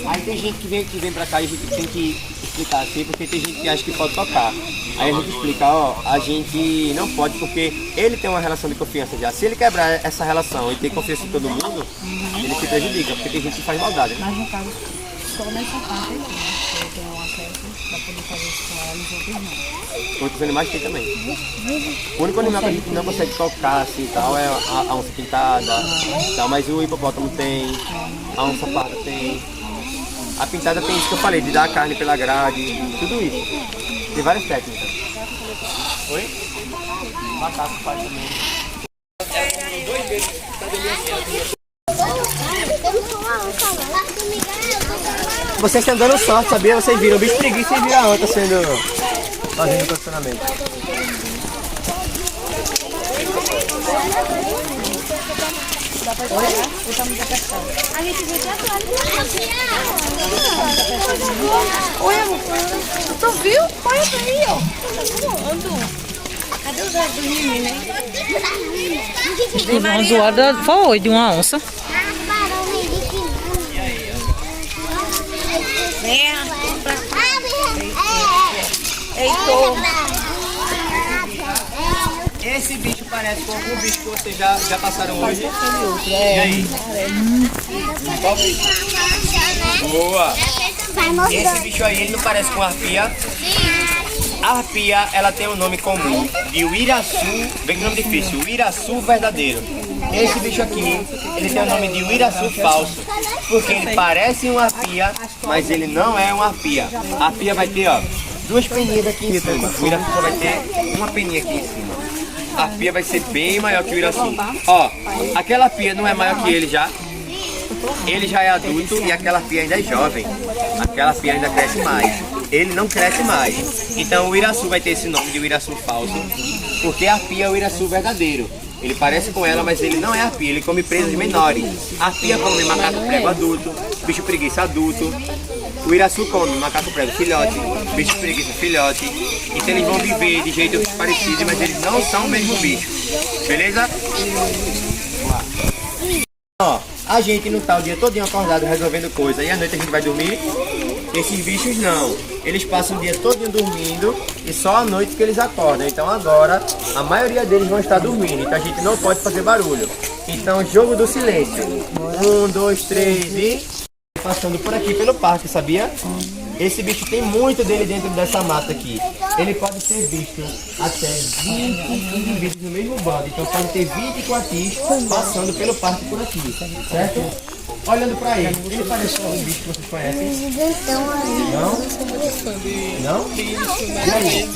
Aí tem gente que vem pra cá e a gente tem que explicar assim, porque tem gente que acha que pode tocar. Aí a gente explica, ó, a gente não pode porque ele tem uma relação de confiança já. Se ele quebrar essa relação e ter confiança em todo mundo, ele se prejudica, porque tem gente que faz maldade, né? Mas no caso, só nessa parte aqui, né? Eu tenho um acesso para poder fazer isso com ela e os outros não. Outros animais tem também. O único animal que a gente não consegue tocar assim e tal é a onça pintada, tal, mas o hipopótamo tem, a onça parda tem. A pintada tem isso que eu falei, de dar a carne pela grade, tudo isso. Tem várias técnicas. Oi? Macaco faz também. Vocês estão dando sorte, sabia? Vocês viram o bicho preguiça e viram a outra fazendo o condicionamento. A gente vê que agora. Oi, amor. Tu viu? Olha pra mim, ó. Cadê os olhos do menino, hein? Uma zoada foi de uma onça. Heitor. Esse bicho parece com algum bicho que vocês já passaram hoje. E aí? Qual bicho? Boa! Esse bicho aí, ele não parece com arpia? A arpia, ela tem um nome comum de uiraçu, bem que nome difícil, uiraçu verdadeiro. Esse bicho aqui, ele tem o nome de uiraçu falso, porque ele parece uma arpia, mas ele não é uma arpia. A arpia vai ter, ó, duas peninhas aqui em cima. O uiraçu só vai ter uma peninha aqui em cima. A arpia vai ser bem maior que o uiraçu. Ó, aquela arpia não é maior que ele já. Ele já é adulto e aquela arpia ainda é jovem. Aquela arpia ainda cresce mais. Ele não cresce mais. Então o uiraçu vai ter esse nome de uiraçu falso, porque a arpia é o uiraçu verdadeiro. Ele parece com ela, mas ele não é arpia, ele come presas menores. A arpia come macaco prego adulto, bicho preguiça adulto. O uiraçu come macaco prego filhote, bicho preguiça filhote. Então eles vão viver de jeito parecido, mas eles não são o mesmo bicho. Beleza? Vamos lá. Ó, a gente não tá o dia todo acordado resolvendo coisa e à noite a gente vai dormir. Esses bichos não. Eles passam o dia todo dormindo e só à noite que eles acordam. Então agora a maioria deles vão estar dormindo. Então a gente não pode fazer barulho. Então jogo do silêncio. 1, 2, 3 e... Passando por aqui pelo parque, sabia? Esse bicho tem muito dele dentro dessa mata aqui. Ele pode ser visto até 20 indivíduos no mesmo bando. Então pode ter 20 coatis passando pelo parque por aqui, certo? Olhando pra ele parece com um bicho que vocês conhecem? Não? Não? E aí?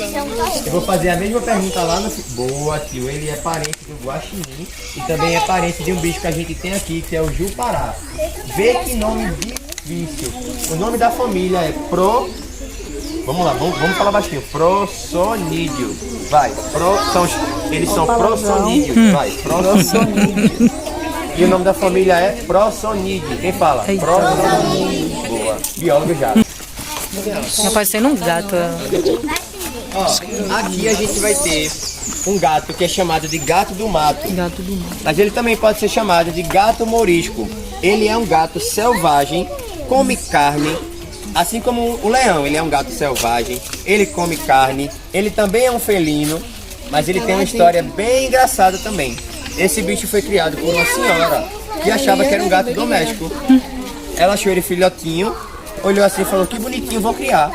Eu vou fazer a mesma pergunta lá no... Boa, tio. Ele é parente do guaxinim e também é parente de um bicho que a gente tem aqui, que é o jupará. Vê que nome difícil. O nome da família é Vamos lá, vamos falar baixinho. Prossonídeo. Vai. Eles são prossonídeos. Vai. Prossonídeo. E o nome da família é Prossonídeo. Quem fala? Prossonídeo. Boa. Biólogo já. Tá parecendo um gato. Ó, aqui a gente vai ter um gato que é chamado de gato do mato. Gato do mato. Mas ele também pode ser chamado de gato morisco. Ele é um gato selvagem, come carne, assim como o leão. Ele é um gato selvagem, ele come carne. Ele também é um felino, mas ele tem uma história bem engraçada também. Esse bicho foi criado por uma senhora que achava que era um gato doméstico. Ela achou ele filhotinho, olhou assim e falou: que bonitinho, vou criar.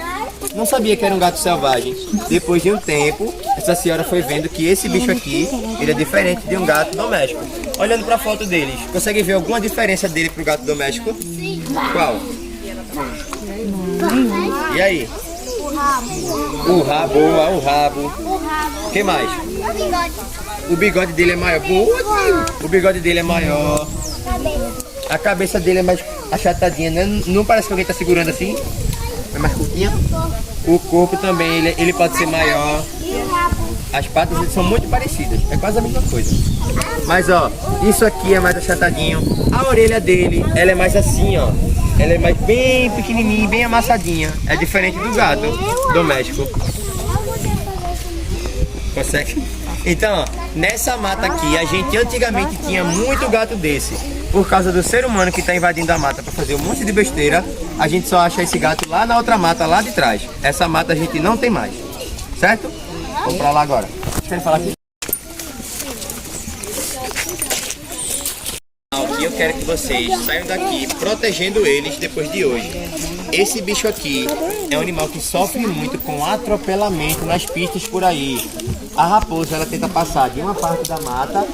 Não sabia que era um gato selvagem. Depois de um tempo, essa senhora foi vendo que esse bicho aqui, ele é diferente de um gato doméstico. Olhando para a foto deles, consegue ver alguma diferença dele pro gato doméstico? Qual? E aí? O rabo. Boa, o rabo. O que mais? O bigode dele é maior. Boa, tio. O bigode dele é maior. A cabeça dele é mais achatadinha, né? Não parece que alguém tá segurando assim? É mais curtinha? O corpo também, ele pode ser maior. As patas eles são muito parecidas, é quase a mesma coisa. Mas ó, isso aqui é mais achatadinho. A orelha dele, ela é mais assim, ó. Ela é mais bem pequenininha, bem amassadinha. É diferente do gato doméstico. Consegue? Então, ó, nessa mata aqui, a gente antigamente tinha muito gato desse. Por causa do ser humano que está invadindo a mata para fazer um monte de besteira, a gente só acha esse gato lá na outra mata, lá de trás. Essa mata a gente não tem mais, certo? Vamos pra lá agora. Deixa eu falar aqui. Aqui eu quero que vocês saiam daqui protegendo eles depois de hoje. Esse bicho aqui é um animal que sofre muito com atropelamento nas pistas por aí. A raposa, ela tenta passar de uma parte da mata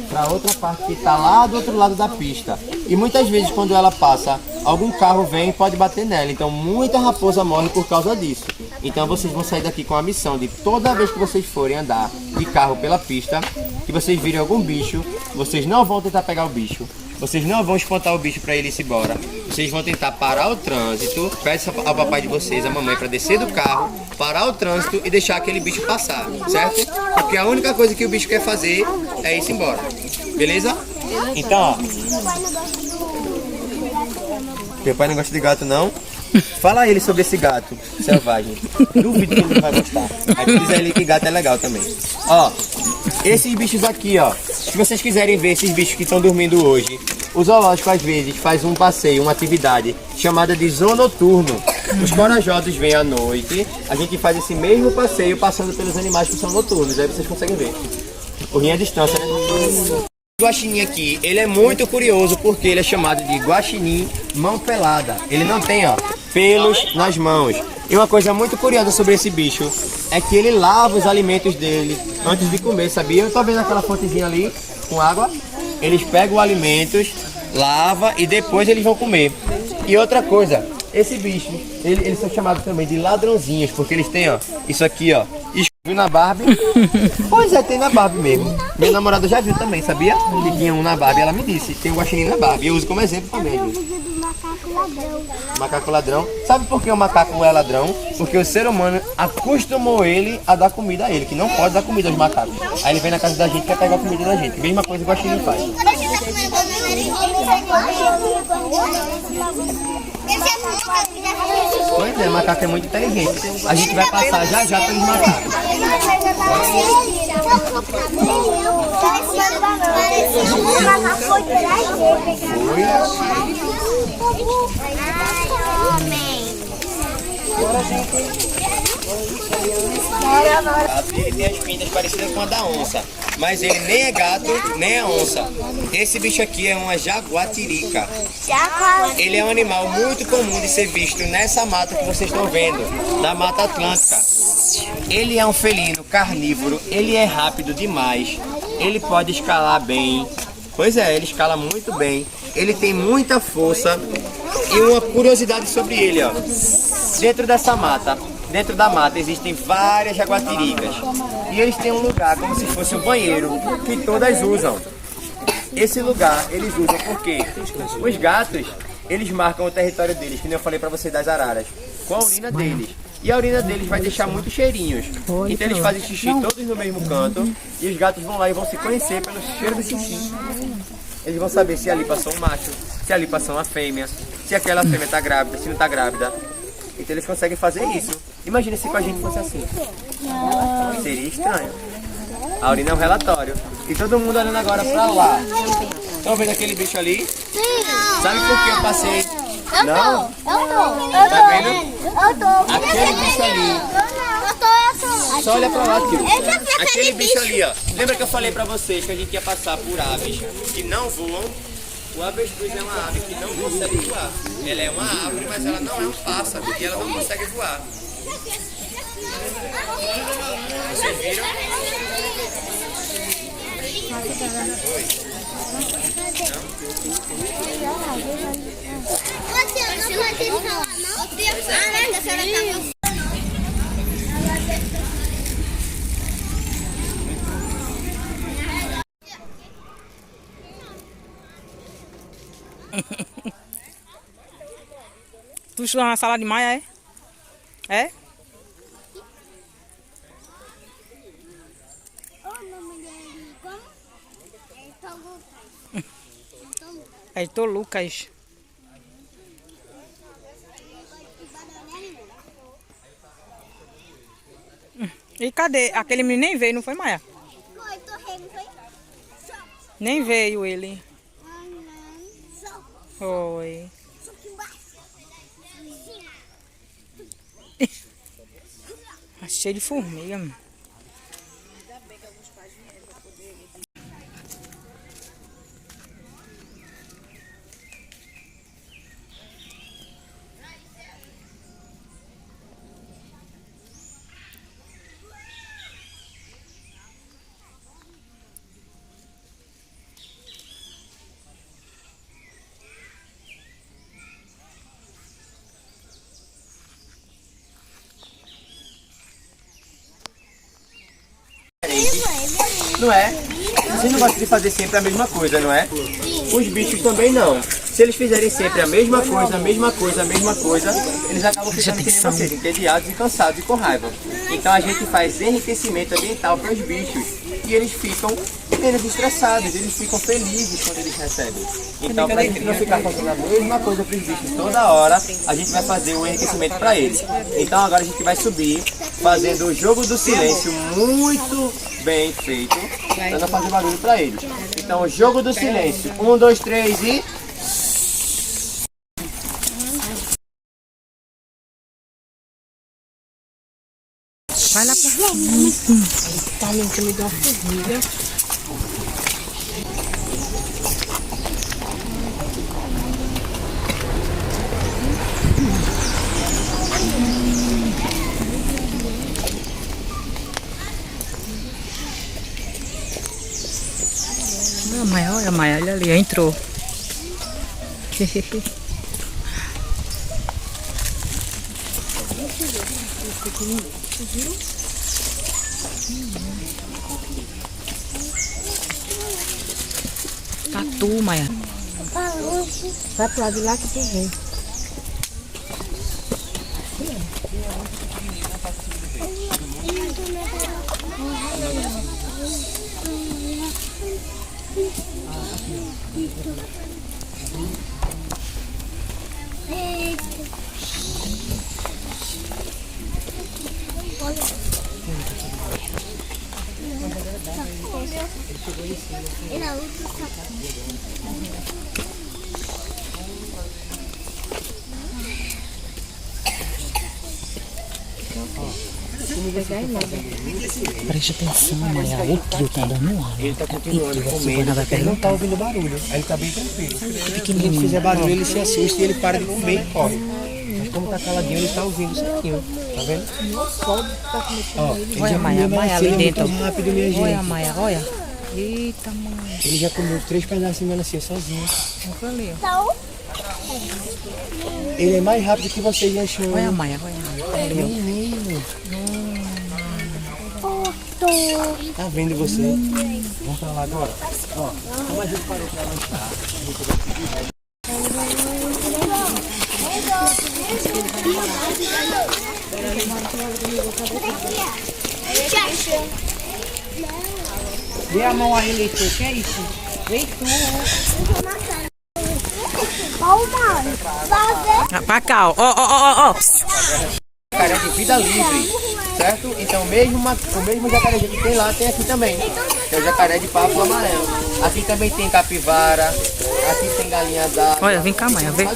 para outra parte que está lá do outro lado da pista. E muitas vezes quando ela passa, algum carro vem e pode bater nela. Então muita raposa morre por causa disso. Então vocês vão sair daqui com a missão de toda vez que vocês forem andar de carro pela pista, que vocês virem algum bicho, vocês não vão tentar pegar o bicho. Vocês não vão espantar o bicho para ele ir embora. Vocês vão tentar parar o trânsito. Pede ao papai de vocês, a mamãe, para descer do carro, parar o trânsito e deixar aquele bicho passar, certo? Porque a única coisa que o bicho quer fazer é ir embora. Beleza? Então, ó. Teu pai não gosta de gato, não? Fala a ele sobre esse gato selvagem. Duvido que ele não vai gostar. Aí tu diz a ele que gato é legal também. Ó, esses bichos aqui, ó. Se vocês quiserem ver esses bichos que estão dormindo hoje, o zoológico às vezes faz um passeio, uma atividade chamada de zoonoturno. Os corajosos vêm à noite, a gente faz esse mesmo passeio passando pelos animais que são noturnos. Aí vocês conseguem ver. Corrinha à distância, né? O guaxinim aqui, ele é muito curioso porque ele é chamado de guaxinim mão pelada. Ele não tem, ó, pelos nas mãos. E uma coisa muito curiosa sobre esse bicho é que ele lava os alimentos dele antes de comer, sabia? Eu tô vendo aquela fontezinha ali com água. Eles pegam os alimentos, lava e depois eles vão comer. E outra coisa, esse bicho, eles são chamados também de ladrãozinhos, porque eles têm, ó, isso aqui, ó. Viu na Barbie? Pois é, tem na Barbie mesmo. Minha namorada já viu também, sabia? Que tinha um na Barbie, ela me disse, tem um guaxinim na Barbie. Eu uso como exemplo também. Macaco ladrão. Sabe por que o macaco é ladrão? Porque o ser humano acostumou ele a dar comida a ele, que não pode dar comida aos macacos. Aí ele vem na casa da gente e quer pegar a comida da gente. Mesma coisa que o guaxinim faz. Pois é, macaco é muito inteligente. A gente vai passar já já pelos macacos. Ele tem as pintas parecidas com a da onça, mas ele nem é gato, nem é onça. Esse bicho aqui é uma jaguatirica. Ele é um animal muito comum de ser visto nessa mata que vocês estão vendo, da Mata Atlântica. Ele é um felino carnívoro, ele é rápido demais, ele pode escalar bem. Pois é, ele escala muito bem, ele tem muita força. E uma curiosidade sobre ele, ó. Dentro da mata existem várias jaguatiricas. E eles têm um lugar como se fosse um banheiro que todas usam. Esse lugar eles usam porque os gatos, eles marcam o território deles, que nem eu falei pra vocês das araras, com a urina deles. E a urina deles vai deixar muitos cheirinhos. Então eles fazem xixi todos no mesmo canto. E os gatos vão lá e vão se conhecer pelo cheiro do xixi. Eles vão saber se ali passou um macho, se ali passou uma fêmea, se aquela fêmea tá grávida, se não tá grávida. Então eles conseguem fazer isso. Imagina se com a gente fosse assim. Seria estranho. A urina é um relatório. E todo mundo olhando agora pra lá. Estão vendo aquele bicho ali? Sim. Sabe por que eu passei? Eu Não? tô. Tá vendo? Eu tô. Aquele bicho ali. Só olha pra lá, tio. Aquele bicho ali, ó. Lembra que eu falei pra vocês que a gente ia passar por aves que não voam? O avestruz é uma ave que não consegue voar. Ela é uma árvore, mas ela não é um pássaro e ela não consegue voar. Vocês viram? Oi. Tu estudou na sala de Maia, é? É? Heitor Lucas. E cadê? Aquele menino nem veio, não foi, Maia? Foi, tô rei, não foi? Nem veio ele. Ai, não. Foi. Só que embaixo. Tá cheio de formiga, mano. Não é? Vocês não gostam de fazer sempre a mesma coisa, não é? Os bichos também não. Se eles fizerem sempre a mesma coisa, a mesma coisa, a mesma coisa, eles acabam ficando que nem vocês, entediados e cansados e com raiva. Então a gente faz enriquecimento ambiental para os bichos e eles ficam menos estressados, eles ficam felizes quando eles recebem. Então, para a gente não ficar fazendo a mesma coisa para os bichos toda hora, a gente vai fazer um enriquecimento para eles. Então agora a gente vai subir fazendo o jogo do silêncio muito bem feito, para não fazer barulho para eles. Então, o jogo do silêncio. 1, 2, 3 e... Vai lá pra Tá lindo, que me deu uma formiga. Olha, Maia, olha ali, entrou. Tatu, Maia. Vai pro lado de lá que tu vem. Preste atenção, Maia. O tio tá dando aula. Ele tá continuando comendo, ele não tá ouvindo barulho. Aí ele tá bem tranquilo. Se ele fizer barulho, ele se assusta e ele para de comer e corre. Mas como tá caladinho, ele tá ouvindo certinho. Tá vendo? Ó, ele Olha, já Maia, comeu Maia mais ali cedo, dentro. muito rápido, minha gente. Olha, Maia, olha. Eita, mãe. Ele já comeu 3 pedaços de melancia sozinho. Olha ali, ó. Ele é mais rápido que vocês lanchando. Olha, Maia, olha. Ali, Menino. Tá vendo você? Vamos pra lá agora. Ó, como a gente parou pra lanchar. Dê a mão aí, Leitor. Que é isso? Leitor. ó. Pra cá, ó. Jacaré de vida livre, certo? Então o mesmo jacaré que tem lá, tem aqui também. Que é o jacaré de papo amarelo. Aqui também tem capivara, aqui tem galinha d'água. Olha, vem cá, Maia, vem.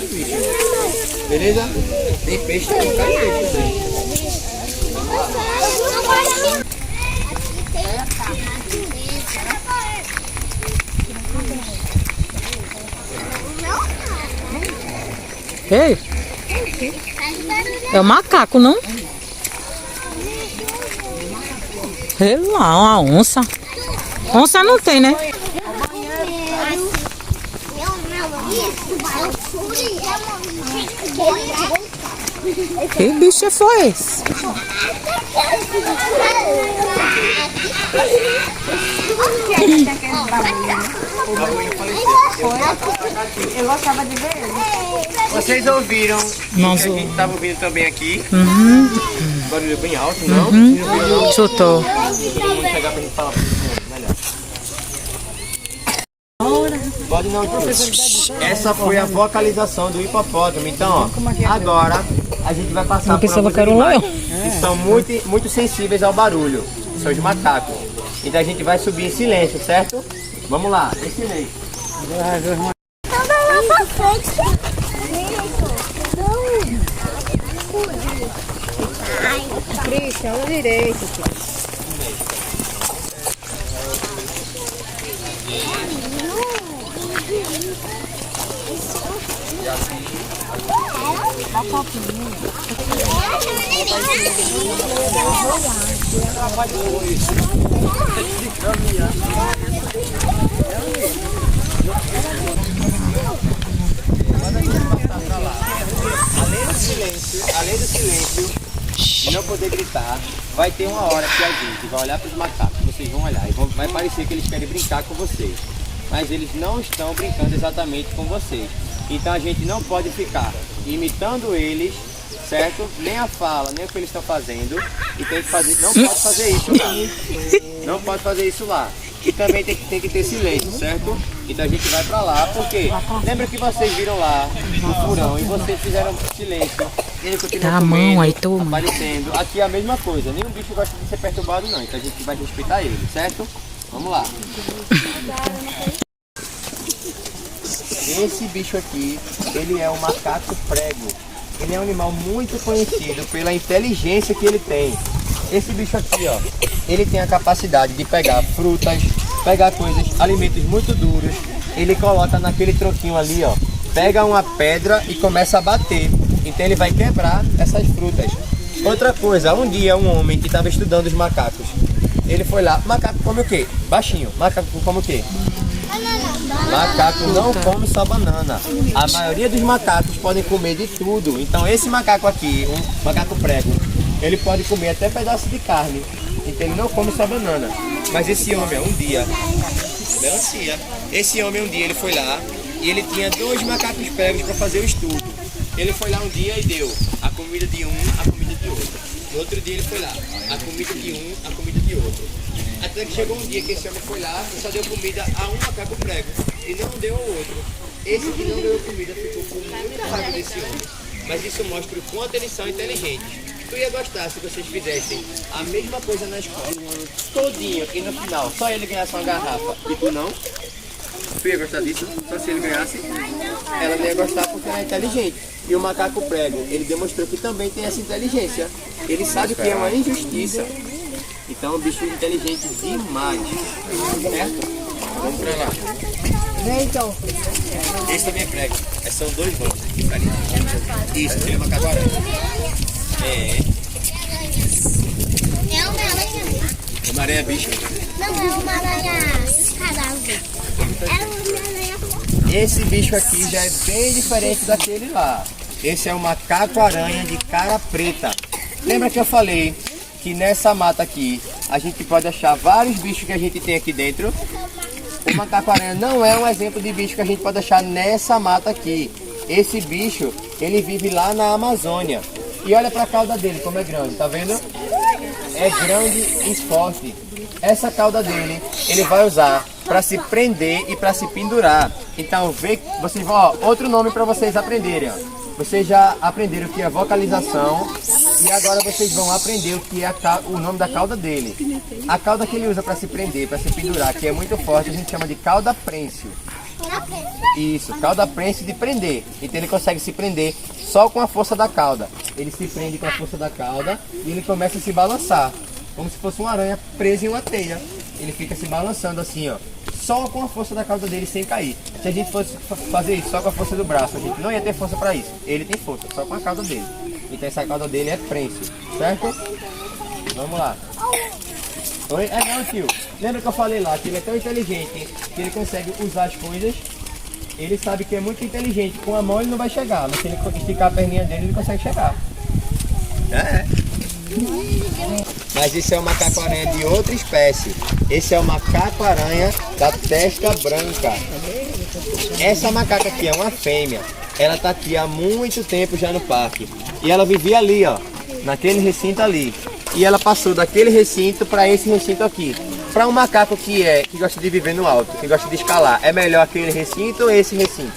Beleza? Tem peixe também, peixe também. Ei, é o macaco, não? Sei lá, uma onça. Onça não tem, né? Que bicho foi esse? Eu gostava de ver ele. Vocês ouviram Nós que a gente estava ouvindo também aqui? Barulho bem alto, não? Chutou. Vamos chegar pra gente falar melhor. Pode não, essa foi a vocalização do hipopótamo. Então, ó, agora a gente vai passar por alguns animais que são muito sensíveis ao barulho. São os macacos. Então a gente vai subir em silêncio, certo? Vamos lá, em silêncio. Então vai lá pra frente. Cristian, olha direito. Além do silêncio e não poder gritar, vai ter uma hora que a gente vai olhar para os macacos, vocês vão olhar e vai parecer que eles querem brincar com vocês, mas eles não estão brincando exatamente com vocês. Então a gente não pode ficar imitando eles, certo? Nem a fala, nem o que eles estão fazendo. E tem que fazer, não pode fazer isso lá. Não pode fazer isso lá. E também tem que ter silêncio, certo? Então a gente vai pra lá, porque lembra que vocês viram lá o furão e vocês fizeram silêncio. Ele continua Dá a comendo, mão aí, toma. aparecendo. Aqui é a mesma coisa, nenhum bicho gosta de ser perturbado não, então a gente vai respeitar ele, certo? Vamos lá. Esse bicho aqui, ele é o macaco prego. Ele é um animal muito conhecido pela inteligência que ele tem. Esse bicho aqui, ó, ele tem a capacidade de pegar frutas, pegar coisas, alimentos muito duros. Ele coloca naquele tronquinho ali, ó, pega uma pedra e começa a bater. Então ele vai quebrar essas frutas. Outra coisa, um dia um homem que estava estudando os macacos, ele foi lá, macaco come o quê? Baixinho, macaco come o quê? Macaco não come só banana. A maioria dos macacos podem comer de tudo. Então esse macaco aqui, um macaco prego, ele pode comer até pedaço de carne. Então ele não come só banana. Mas esse homem, um dia, melancia. Esse homem um dia ele foi lá e ele tinha 2 macacos pregos para fazer o estudo. Ele foi lá um dia e deu a comida de um, a comida de outro. No outro dia ele foi lá, a comida de um, a comida de outro. Até que chegou um dia que esse homem foi lá e só deu comida a um macaco prego e não deu ao outro. Esse que não deu comida ficou com muita raiva desse homem. Mas isso mostra o quanto eles são inteligentes. Tu ia gostar se vocês fizessem a mesma coisa na escola, todinho, e no final só ele ganhasse uma garrafa e tu não? Tu ia gostar disso? Só se ele ganhasse? Ela não ia gostar porque ela é inteligente. E o macaco prego, ele demonstrou que também tem essa inteligência. Ele sabe que é uma injustiça. Então é um bicho inteligente demais. Certo? Vamos pra lá. Então. Esse também é prego. Esses são 2 vãos. Isso, ele é macaco aranha. É. É uma aranha. Uma aranha bicho. Não, é uma aranha cadáver. É uma aranha. Esse bicho aqui já é bem diferente daquele lá. Esse é o macaco-aranha de cara preta. Lembra que eu falei que nessa mata aqui a gente pode achar vários bichos que a gente tem aqui dentro? O macaco-aranha não é um exemplo de bicho que a gente pode achar nessa mata aqui. Esse bicho, ele vive lá na Amazônia. E olha pra cauda dele como é grande, tá vendo? É grande e forte. Essa cauda dele, ele vai usar para se prender e para se pendurar. Então, vocês vão, ó, outro nome para vocês aprenderem. Ó. Vocês já aprenderam o que é vocalização e agora vocês vão aprender o que é o nome da cauda dele. A cauda que ele usa para se prender, para se pendurar, que é muito forte, a gente chama de cauda prênsil. Isso, cauda prênsil de prender. Então ele consegue se prender só com a força da cauda. Ele se prende com a força da cauda e ele começa a se balançar, como se fosse uma aranha presa em uma teia. Ele fica se balançando assim, ó, só com a força da cauda dele sem cair. Se a gente fosse fazer isso só com a força do braço, a gente não ia ter força para isso. Ele tem força, só com a cauda dele. Então essa cauda dele é prênsil, certo? Vamos lá. Oi? Não, tio. Lembra que eu falei lá que ele é tão inteligente que ele consegue usar as coisas. Ele sabe que é muito inteligente. Com a mão ele não vai chegar, mas se ele esticar a perninha dele, ele consegue chegar. É. Mas esse é o macaco-aranha de outra espécie. Esse é o macaco-aranha da testa branca. Essa macaca aqui é uma fêmea. Ela tá aqui há muito tempo já no parque. E ela vivia ali, ó, naquele recinto ali. E ela passou daquele recinto para esse recinto aqui. para um macaco que gosta de viver no alto, que gosta de escalar, é melhor aquele recinto ou esse recinto?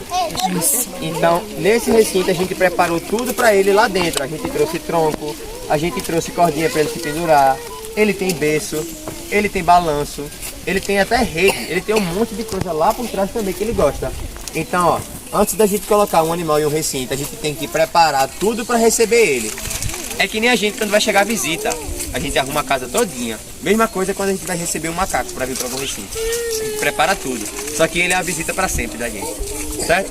Então, nesse recinto a gente preparou tudo para ele lá dentro. A gente trouxe tronco, a gente trouxe cordinha para ele se pendurar, ele tem berço, ele tem balanço, ele tem até rede, ele tem um monte de coisa lá por trás também que ele gosta. Então, ó, antes da gente colocar um animal em um recinto, a gente tem que preparar tudo para receber ele. É que nem a gente quando vai chegar a visita, a gente arruma a casa todinha. Mesma coisa quando a gente vai receber um macaco para vir para algum recinto. A gente prepara tudo. Só que ele é a visita para sempre da gente, certo?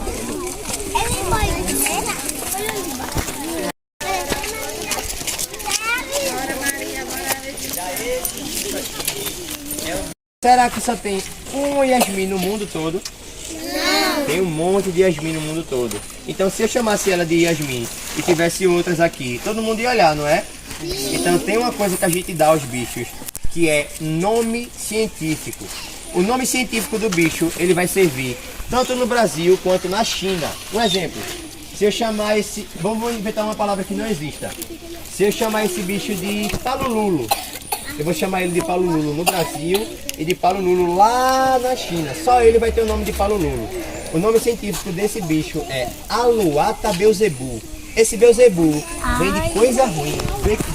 Será que só tem um Yasmin no mundo todo? Não. Tem um monte de Yasmin no mundo todo. Então se eu chamasse ela de Yasmin e tivesse outras aqui, todo mundo ia olhar, não é? Então tem uma coisa que a gente dá aos bichos, que é nome científico. O nome científico do bicho, ele vai servir tanto no Brasil quanto na China. Um exemplo, se eu chamar esse... Vamos inventar uma palavra que não exista. Se eu chamar esse bicho de palululo, eu vou chamar ele de palululo no Brasil e de palululo lá na China. Só ele vai ter o nome de palululo. O nome científico desse bicho é Alouatta beelzebub. Esse Beelzebub vem de coisa ruim.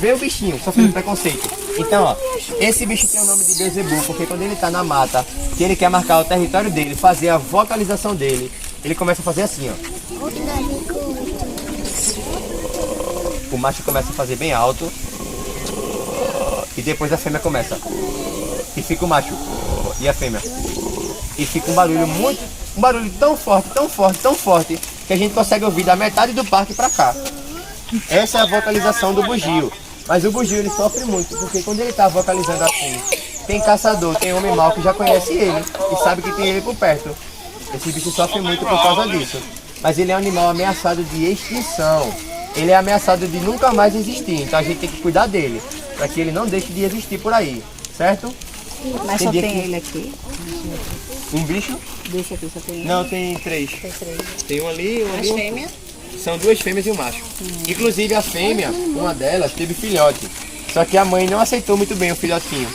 Vê o bichinho sofrendo preconceito. Então, ó, esse bicho tem o nome de Beelzebub porque quando ele tá na mata, que ele quer marcar o território dele, fazer a vocalização dele, ele começa a fazer assim, ó. O macho começa a fazer bem alto. E depois a fêmea começa. E fica o macho. E a fêmea. E fica um barulho um barulho tão forte, tão forte, tão forte, que a gente consegue ouvir da metade do parque pra cá. Essa é a vocalização do bugio. Mas o bugio ele sofre muito, porque quando ele tá vocalizando assim, tem caçador, tem homem mau que já conhece ele e sabe que tem ele por perto. Esse bicho sofre muito por causa disso. Mas ele é um animal ameaçado de extinção. Ele é ameaçado de nunca mais existir. Então a gente tem que cuidar dele, para que ele não deixe de existir por aí, certo? Mas só tem ele aqui? Um bicho? Deixa aqui, só tem ele. Não, tem três. Tem um ali, um ali. As fêmeas? São duas fêmeas e um macho. Inclusive a fêmea, uma delas, teve filhote. Só que a mãe não aceitou muito bem o filhotinho.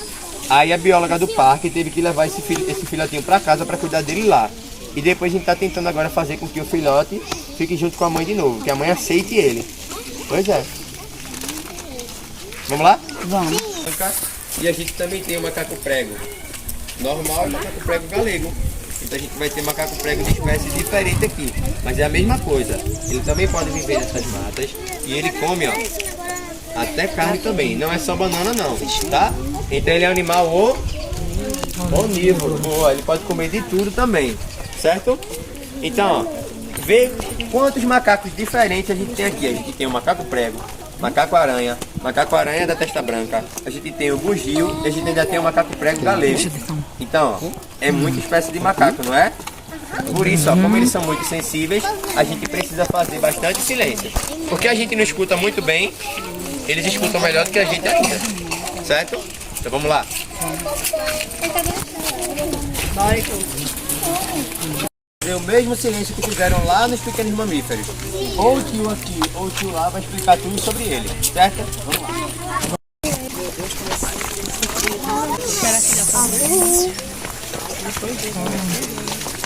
Aí a bióloga do parque teve que levar esse filhotinho para casa para cuidar dele lá. E depois a gente tá tentando agora fazer com que o filhote fique junto com a mãe de novo, que a mãe aceite ele. Pois é. Vamos lá? Vamos. E a gente também tem o macaco prego normal e macaco prego galego. Então a gente vai ter macaco prego de espécie diferente aqui. Mas é a mesma coisa. Ele também pode viver nessas matas. E ele come, ó, até carne também. Não é só banana não, tá? Então ele é um animal onívoro. Boa, ele pode comer de tudo também. Certo? Então, ó, vê quantos macacos diferentes a gente tem aqui. A gente tem o macaco prego, macaco aranha da testa branca, a gente tem o bugio e a gente ainda tem o macaco prego galego. Então, ó, é muita espécie de macaco, não é? Por isso, ó, como eles são muito sensíveis, a gente precisa fazer bastante silêncio. Porque a gente não escuta muito bem, eles escutam melhor do que a gente ainda. Certo? Então vamos lá. Fazer o mesmo silêncio que fizeram lá nos pequenos mamíferos. Ou o tio aqui, ou o tio lá vai explicar tudo sobre ele, certo? Vamos lá.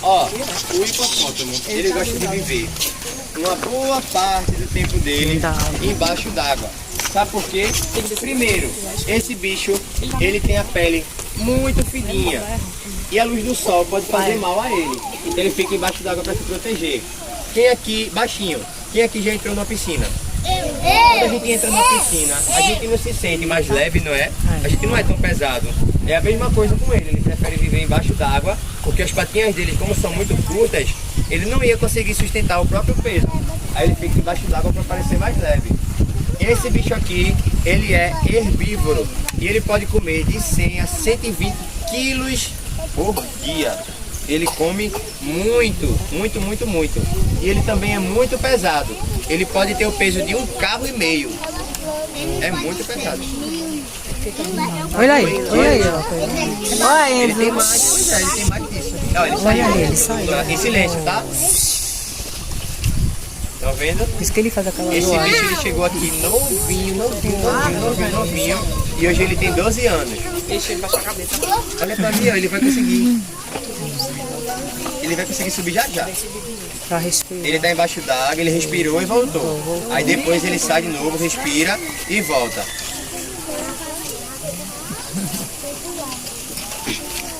Ó, o hipopótamo, ele gosta de viver uma boa parte do tempo dele embaixo d'água. Sabe por quê? Primeiro, esse bicho, ele tem a pele muito fininha e a luz do sol pode fazer mal a ele. Então ele fica embaixo d'água para se proteger. Quem aqui, baixinho, quem aqui já entrou na piscina? Quando a gente entra na piscina, a gente não se sente mais leve, não é? A gente não é tão pesado. É a mesma coisa com ele, ele prefere viver embaixo d'água, porque as patinhas dele, como são muito curtas, ele não ia conseguir sustentar o próprio peso. Aí ele fica embaixo d'água para parecer mais leve. Esse bicho aqui, ele é herbívoro e ele pode comer de 100 a 120 quilos por dia. Ele come muito, muito, muito, muito. E ele também é muito pesado. Ele pode ter o peso de 1,5 carro. É muito pesado. Olha aí, olha aí. Olha ele tem mais, ele tem mais disso. Não, ele saiu. Em silêncio, tá? Tá vendo? Por isso que ele faz aquela Esse zoada. bicho ele chegou aqui novinho. E hoje ele tem 12 anos. Deixa ele baixar a cabeça. Olha pra mim, ó, ele vai conseguir. Ele vai conseguir subir já. Pra respirar. Ele tá embaixo d'água, ele respirou e voltou. Aí depois ele sai de novo, respira e volta.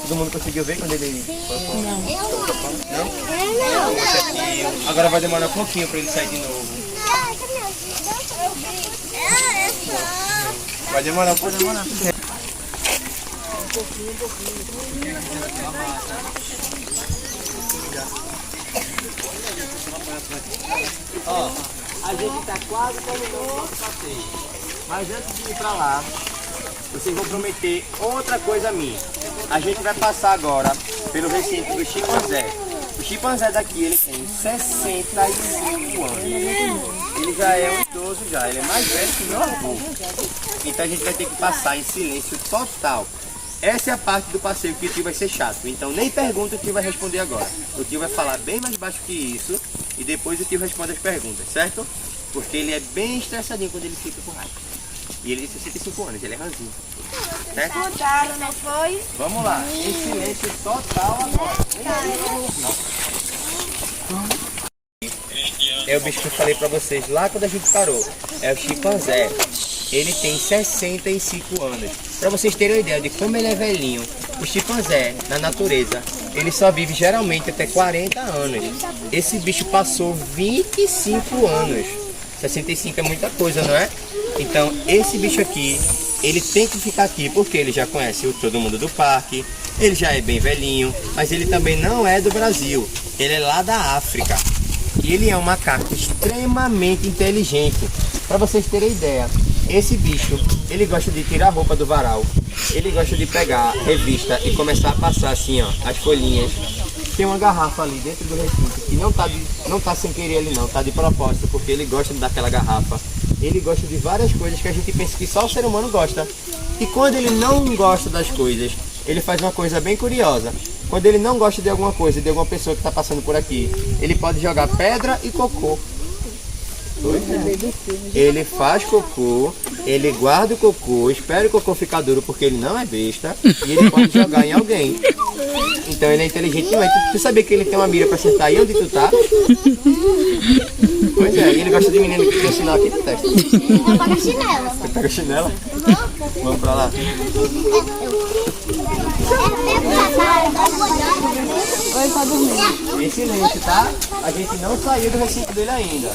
Todo mundo conseguiu ver quando ele... Não? Não? Agora vai demorar um pouquinho pra ele sair de novo. Vai demorar um pouquinho. Ó, a gente tá quase terminando o nosso passeio. Mas antes de ir pra lá, vocês vão prometer outra coisa a mim. A gente vai passar agora pelo recinto do chimpanzé. O chimpanzé daqui, ele tem 65 anos. Ele já é um idoso já, ele é mais velho que meu avô. Então a gente vai ter que passar em silêncio total. Essa é a parte do passeio que o tio vai ser chato. Então nem pergunta o tio vai responder agora. O tio vai falar bem mais baixo que isso e depois o tio responde as perguntas, certo? Porque ele é bem estressadinho quando ele fica com raiva. E ele tem 65 anos, ele é ranzinho. Certo? Mudaram, não foi? Vamos lá, em silêncio total agora. É o bicho que eu falei pra vocês lá quando a gente parou. É o chimpanzé. Ele tem 65 anos. Pra vocês terem uma ideia de como ele é velhinho, o chimpanzé, na natureza, ele só vive geralmente até 40 anos. Esse bicho passou 25 anos. 65 é muita coisa, não é? Então, esse bicho aqui, ele tem que ficar aqui porque ele já conhece todo mundo do parque, ele já é bem velhinho, mas ele também não é do Brasil, ele é lá da África. E ele é um macaco extremamente inteligente. Para vocês terem ideia, esse bicho, ele gosta de tirar a roupa do varal, ele gosta de pegar revista e começar a passar assim, ó, as folhinhas. Tem uma garrafa ali dentro do recinto que não tá sem querer ele não, tá de propósito, porque ele gosta daquela garrafa. Ele gosta de várias coisas que a gente pensa que só o ser humano gosta. E quando ele não gosta das coisas, ele faz uma coisa bem curiosa. Quando ele não gosta de alguma coisa, de alguma pessoa que está passando por aqui, ele pode jogar pedra e cocô. Ele faz cocô, ele guarda o cocô, espera o cocô ficar duro porque ele não é besta e ele pode jogar em alguém. Então ele é inteligente demais. Tu sabia que ele tem uma mira para acertar aí onde tu tá? Pois é, e ele gosta de menino que tem um sinal aqui na testa. Eu pago a chinela. Você pega a chinela? Vamos pra lá. Oi, tá dormindo. Em silêncio, tá? A gente não saiu do recinto dele ainda.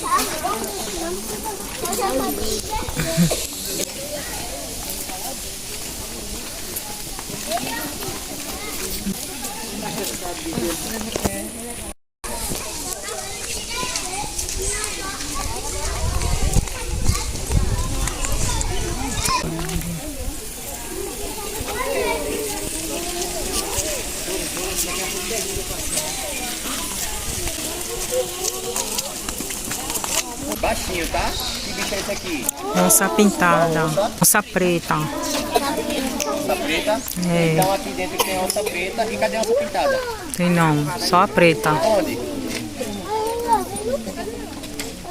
Baixinho, tá? Que bicho é esse aqui? Onça pintada. Onça preta. Onça preta? É. Então aqui dentro tem onça preta. E cadê a onça pintada? Tem não, só a preta. Onde?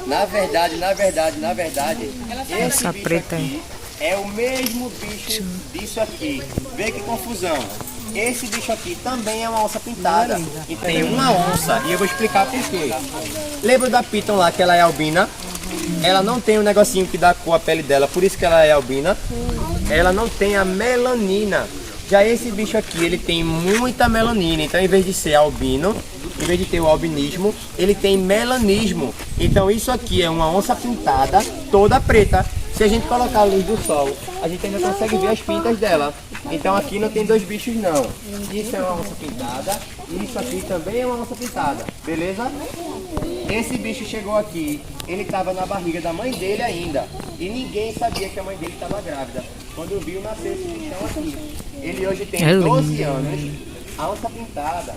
Na verdade, esse Onça bicho preta aqui é o mesmo bicho disso aqui. Vê que confusão. Esse bicho aqui também é uma onça pintada. E tem uma onça. E eu vou explicar por quê. Lembra da Piton lá, que ela é albina? Ela não tem um negocinho que dá cor à pele dela, por isso que ela é albina. Ela não tem a melanina. Já esse bicho aqui, ele tem muita melanina. Então, em vez de ser albino, em vez de ter o albinismo, ele tem melanismo. Então, isso aqui é uma onça pintada, toda preta. Se a gente colocar a luz do sol, a gente ainda consegue ver as pintas dela. Então aqui não tem dois bichos não. Isso é uma onça pintada e isso aqui também é uma onça pintada. Beleza? Esse bicho chegou aqui, ele estava na barriga da mãe dele ainda. E ninguém sabia que a mãe dele estava grávida. Quando viu, nasceu esse bichão aqui. Ele hoje tem 12 anos. A onça pintada,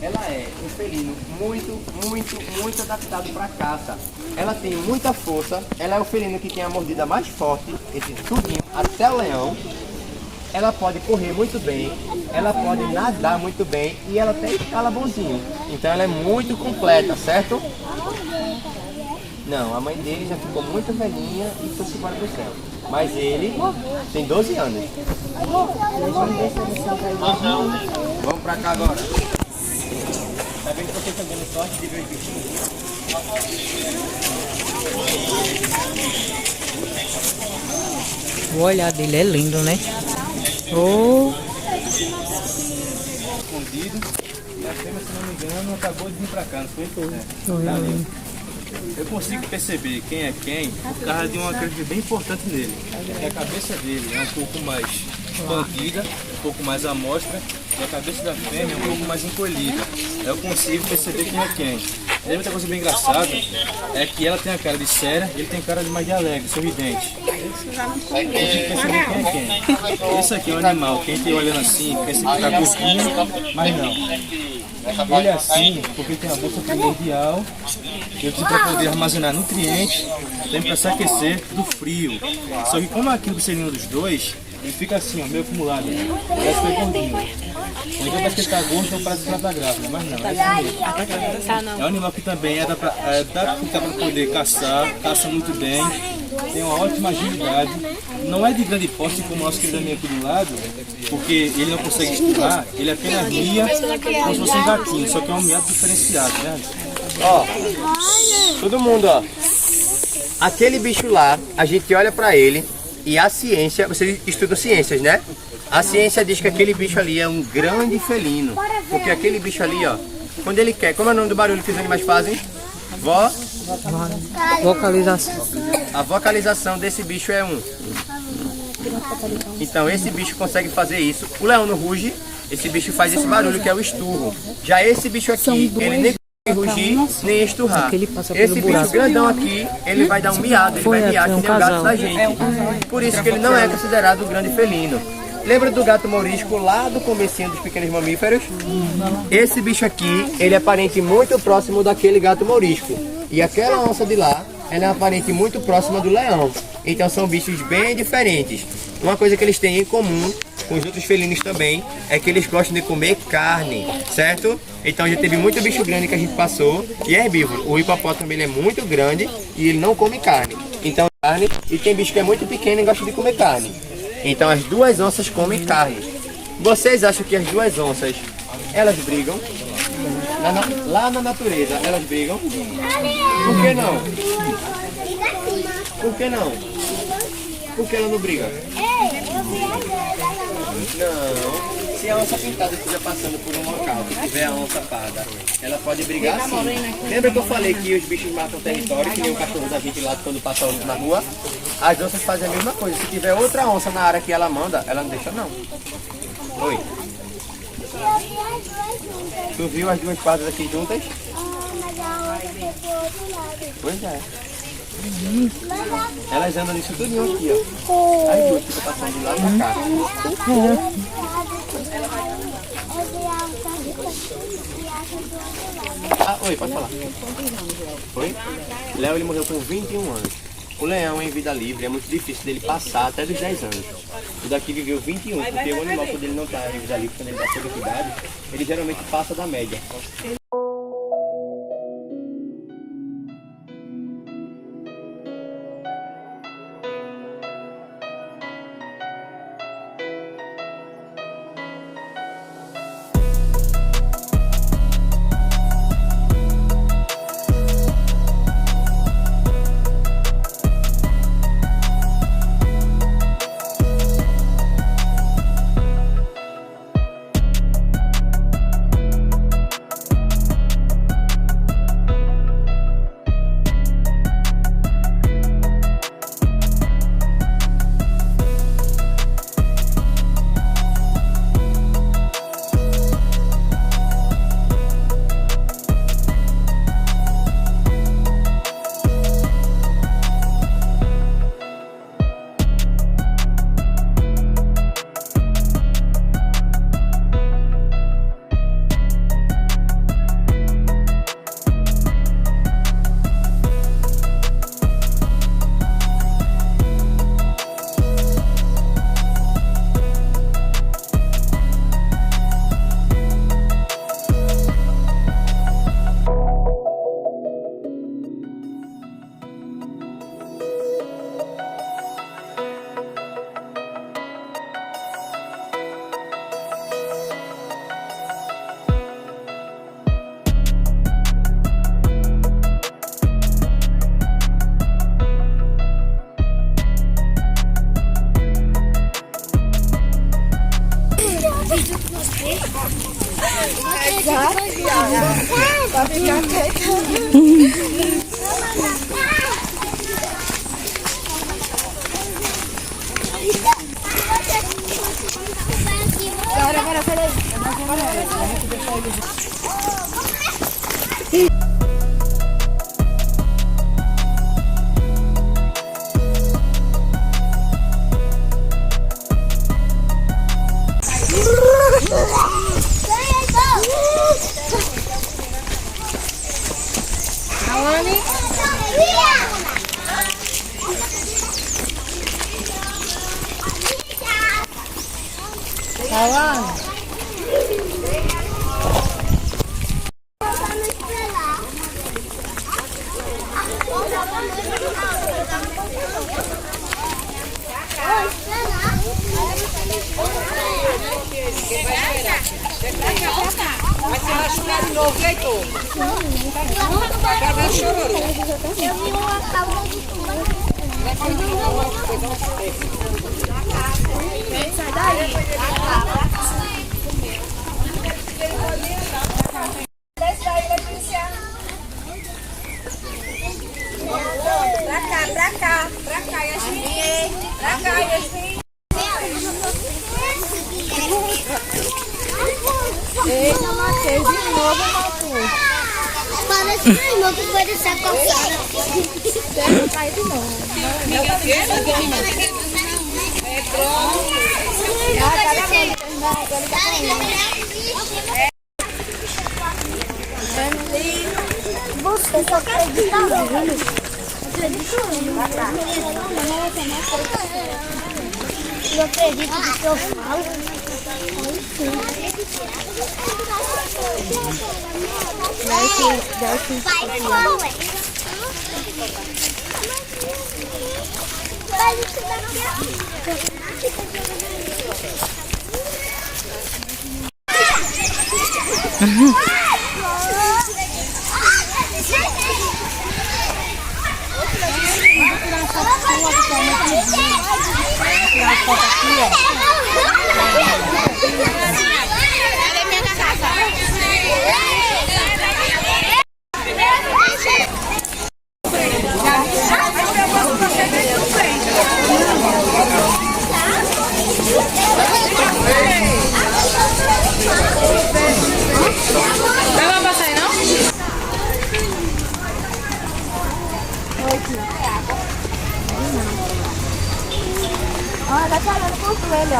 ela é um felino muito adaptado para caça. Ela tem muita força, ela é o felino que tem a mordida mais forte, entre tudinho, até o leão. Ela pode correr muito bem, ela pode nadar muito bem e ela até escala bonzinho. Então ela é muito completa, certo? Não, a mãe dele já ficou muito velhinha e foi embora pro céu. Mas ele tem 12 anos. Vamos pra cá agora. Tá vendo que vocês estão dando sorte de ver os bichinhos? O olhar dele é lindo, né? Oh. Escondido. E a fêmea, se não me engano, acabou de vir pra cá, não foi? Tá ali. Eu consigo perceber quem é quem por causa de uma característica bem importante nele. Que a cabeça dele é um pouco mais expandida, um pouco mais à mostra, e a cabeça da fêmea é um pouco mais encolhida. Eu consigo perceber quem é quem. E outra coisa bem engraçada é que ela tem a cara de séria e ele tem cara de mais de alegre, sorridente. Eu consigo perceber quem é quem. Esse aqui é um animal, quem tem olhando assim, pensa que tá gordinho, mas não. Ele é assim porque tem a bolsa primordial, ele precisa para poder armazenar nutrientes, tem para se aquecer do frio. Só que como aqui o selinho dos dois, ele fica assim, ó, meio acumulado, parece que é gordinho. Então parece que ele tá gordo, então parece que ela tá grávida, mas não, é assim mesmo. É um animal que também dá para poder caçar, caça muito bem, tem uma ótima agilidade. Não é de grande porte como o nosso querido amigo aqui do lado, porque ele não consegue esquivar, ele apenas mia como se fosse um gatinho, só que é um miado diferenciado, né? Ó, todo mundo, ó. Aquele bicho lá, a gente olha pra ele e a ciência, vocês estudam ciências, né? A ciência diz que aquele bicho ali é um grande felino, porque aquele bicho ali, ó, quando ele quer, como é o nome do barulho que os animais fazem? Vocalização. A vocalização desse bicho é um. Então esse bicho consegue fazer isso. O leão no ruge, esse bicho faz esse barulho que é o esturro. Já esse bicho aqui, ele nem rugir, nem esturrar. Esse bicho grandão aqui, ele vai dar um miado, ele vai miar que nem o gato da gente. Por isso que ele não é considerado um grande felino. Lembra do gato mourisco lá do comecinho dos pequenos mamíferos? Esse bicho aqui, ele é parente muito próximo daquele gato mourisco. E aquela onça de lá, ela é uma parente muito próxima do leão. Então são bichos bem diferentes. Uma coisa que eles têm em comum com os outros felinos também é que eles gostam de comer carne, certo? Então já teve muito bicho grande que a gente passou e é herbívoro. O hipopótamo ele é muito grande e ele não come carne. Então carne, e tem bicho que é muito pequeno e gosta de comer carne. Então as duas onças comem carne. Vocês acham que as duas onças, elas brigam? Lá na natureza, elas brigam? Por que não? Por que não? Por que ela não briga? Não. Se a onça pintada estiver passando por um local que tiver a onça parda, ela pode brigar sim. Lembra que eu falei que os bichos matam território, que nem o cachorro da gente lá quando passa a onça na rua? As onças fazem a mesma coisa. Se tiver outra onça na área que ela manda, ela não deixa não. Oi. Tu viu as duas pardas aqui juntas? Pois é. Elas andam nisso tudinho aqui, ó. As duas ficam passando de lá pra cá. Ah, oi, pode falar. Oi? Léo, ele morreu com 21 anos. O leão em vida livre é muito difícil dele passar até dos 10 anos. O daqui viveu 21, porque o animal, quando ele não está em vida livre, quando ele está sob cuidado, ele geralmente passa da média. Vai se rachurar de novo, Leitor. Cadê o chororô? Eu vi uma calda de tudo. Sai daí. Desce daí, Letícia. Pra cá, Yasmin. Pra cá, Yasmin. Eita, Matheus, de novo, Matheus. Parece que o irmão que foi descer a calçada. Deve cair de novo. Você só acredita vendo. Eu acredito no que eu falo. Ó, tá falando com tu, ele, ó.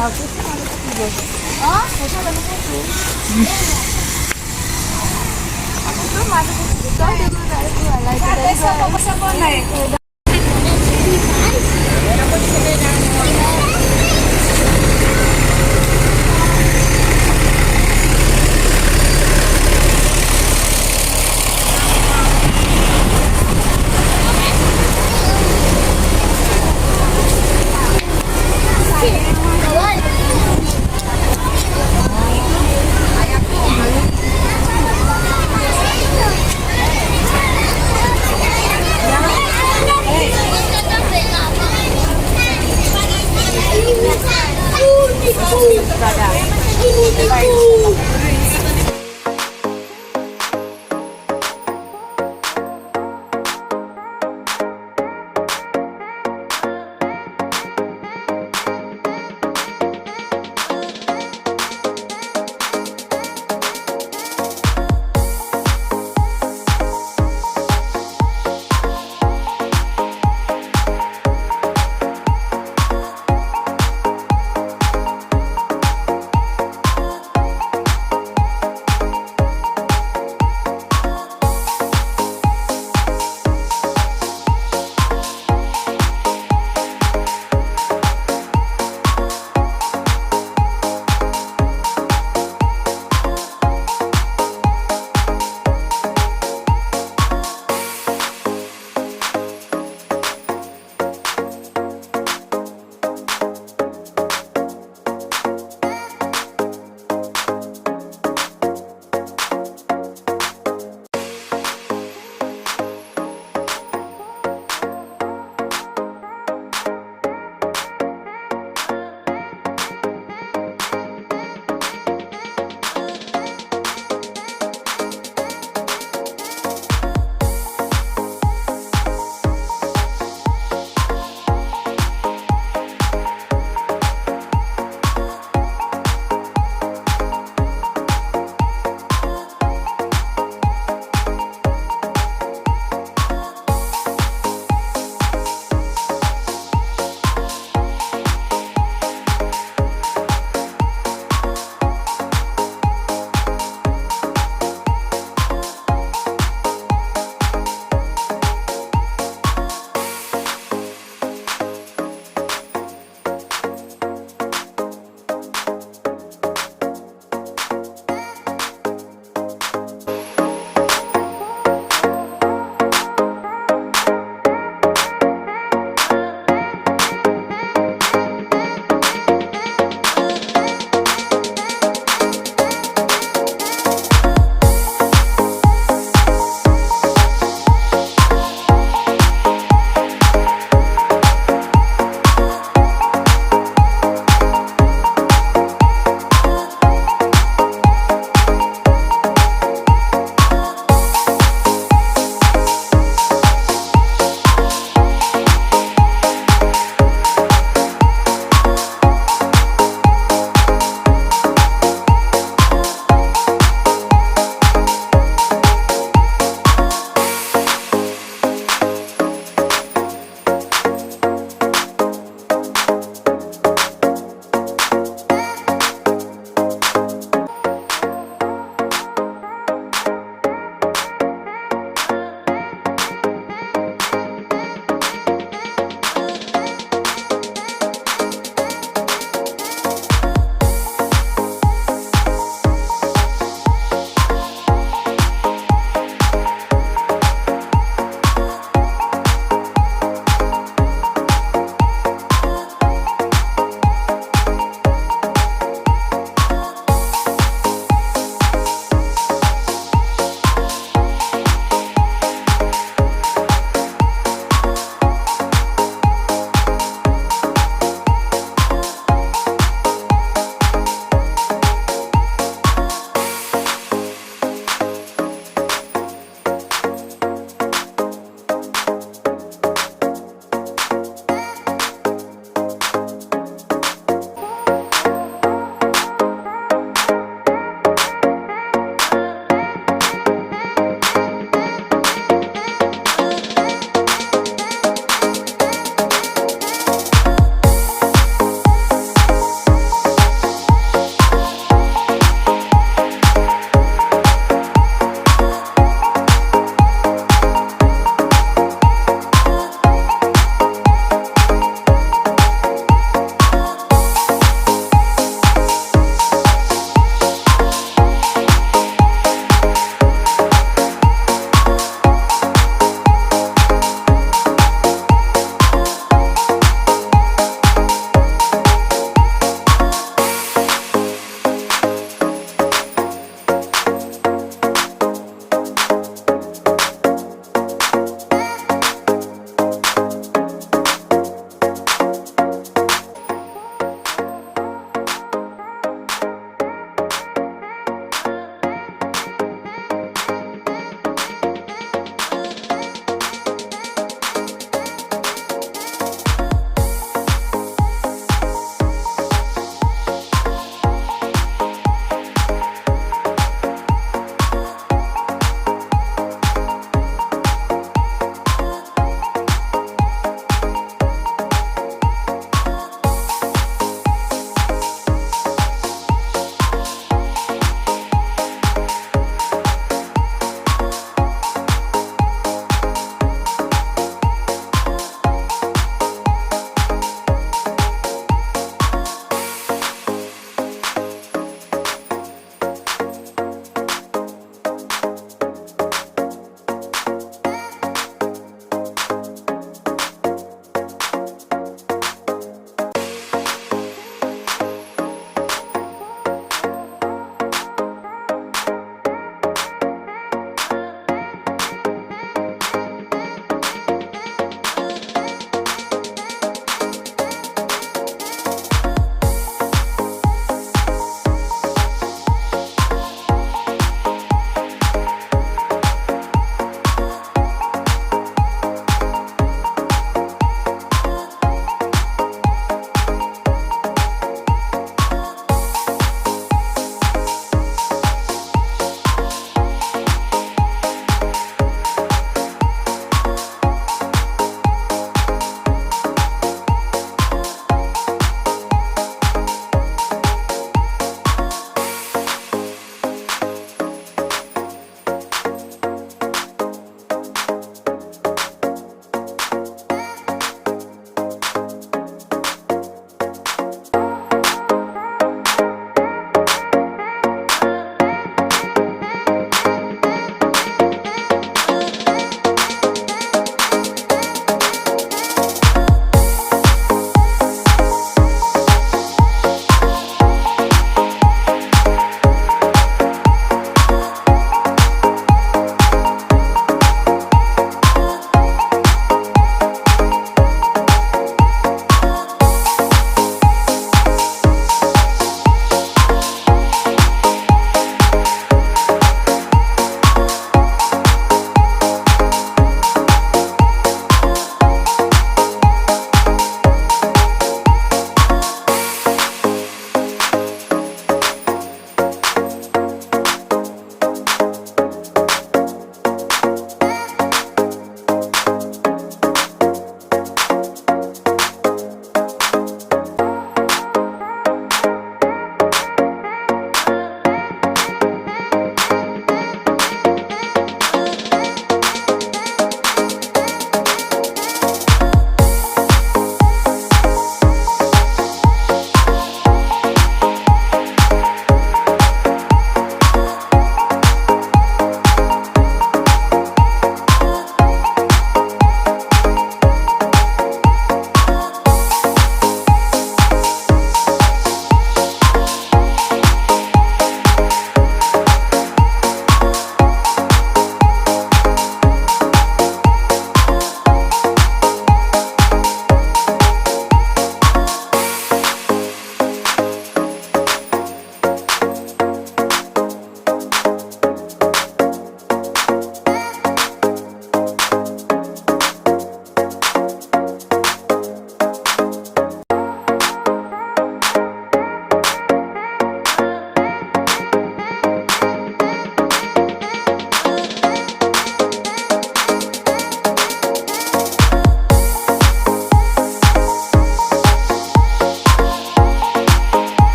Ó, tá falando com tu. Cadê seu boneco?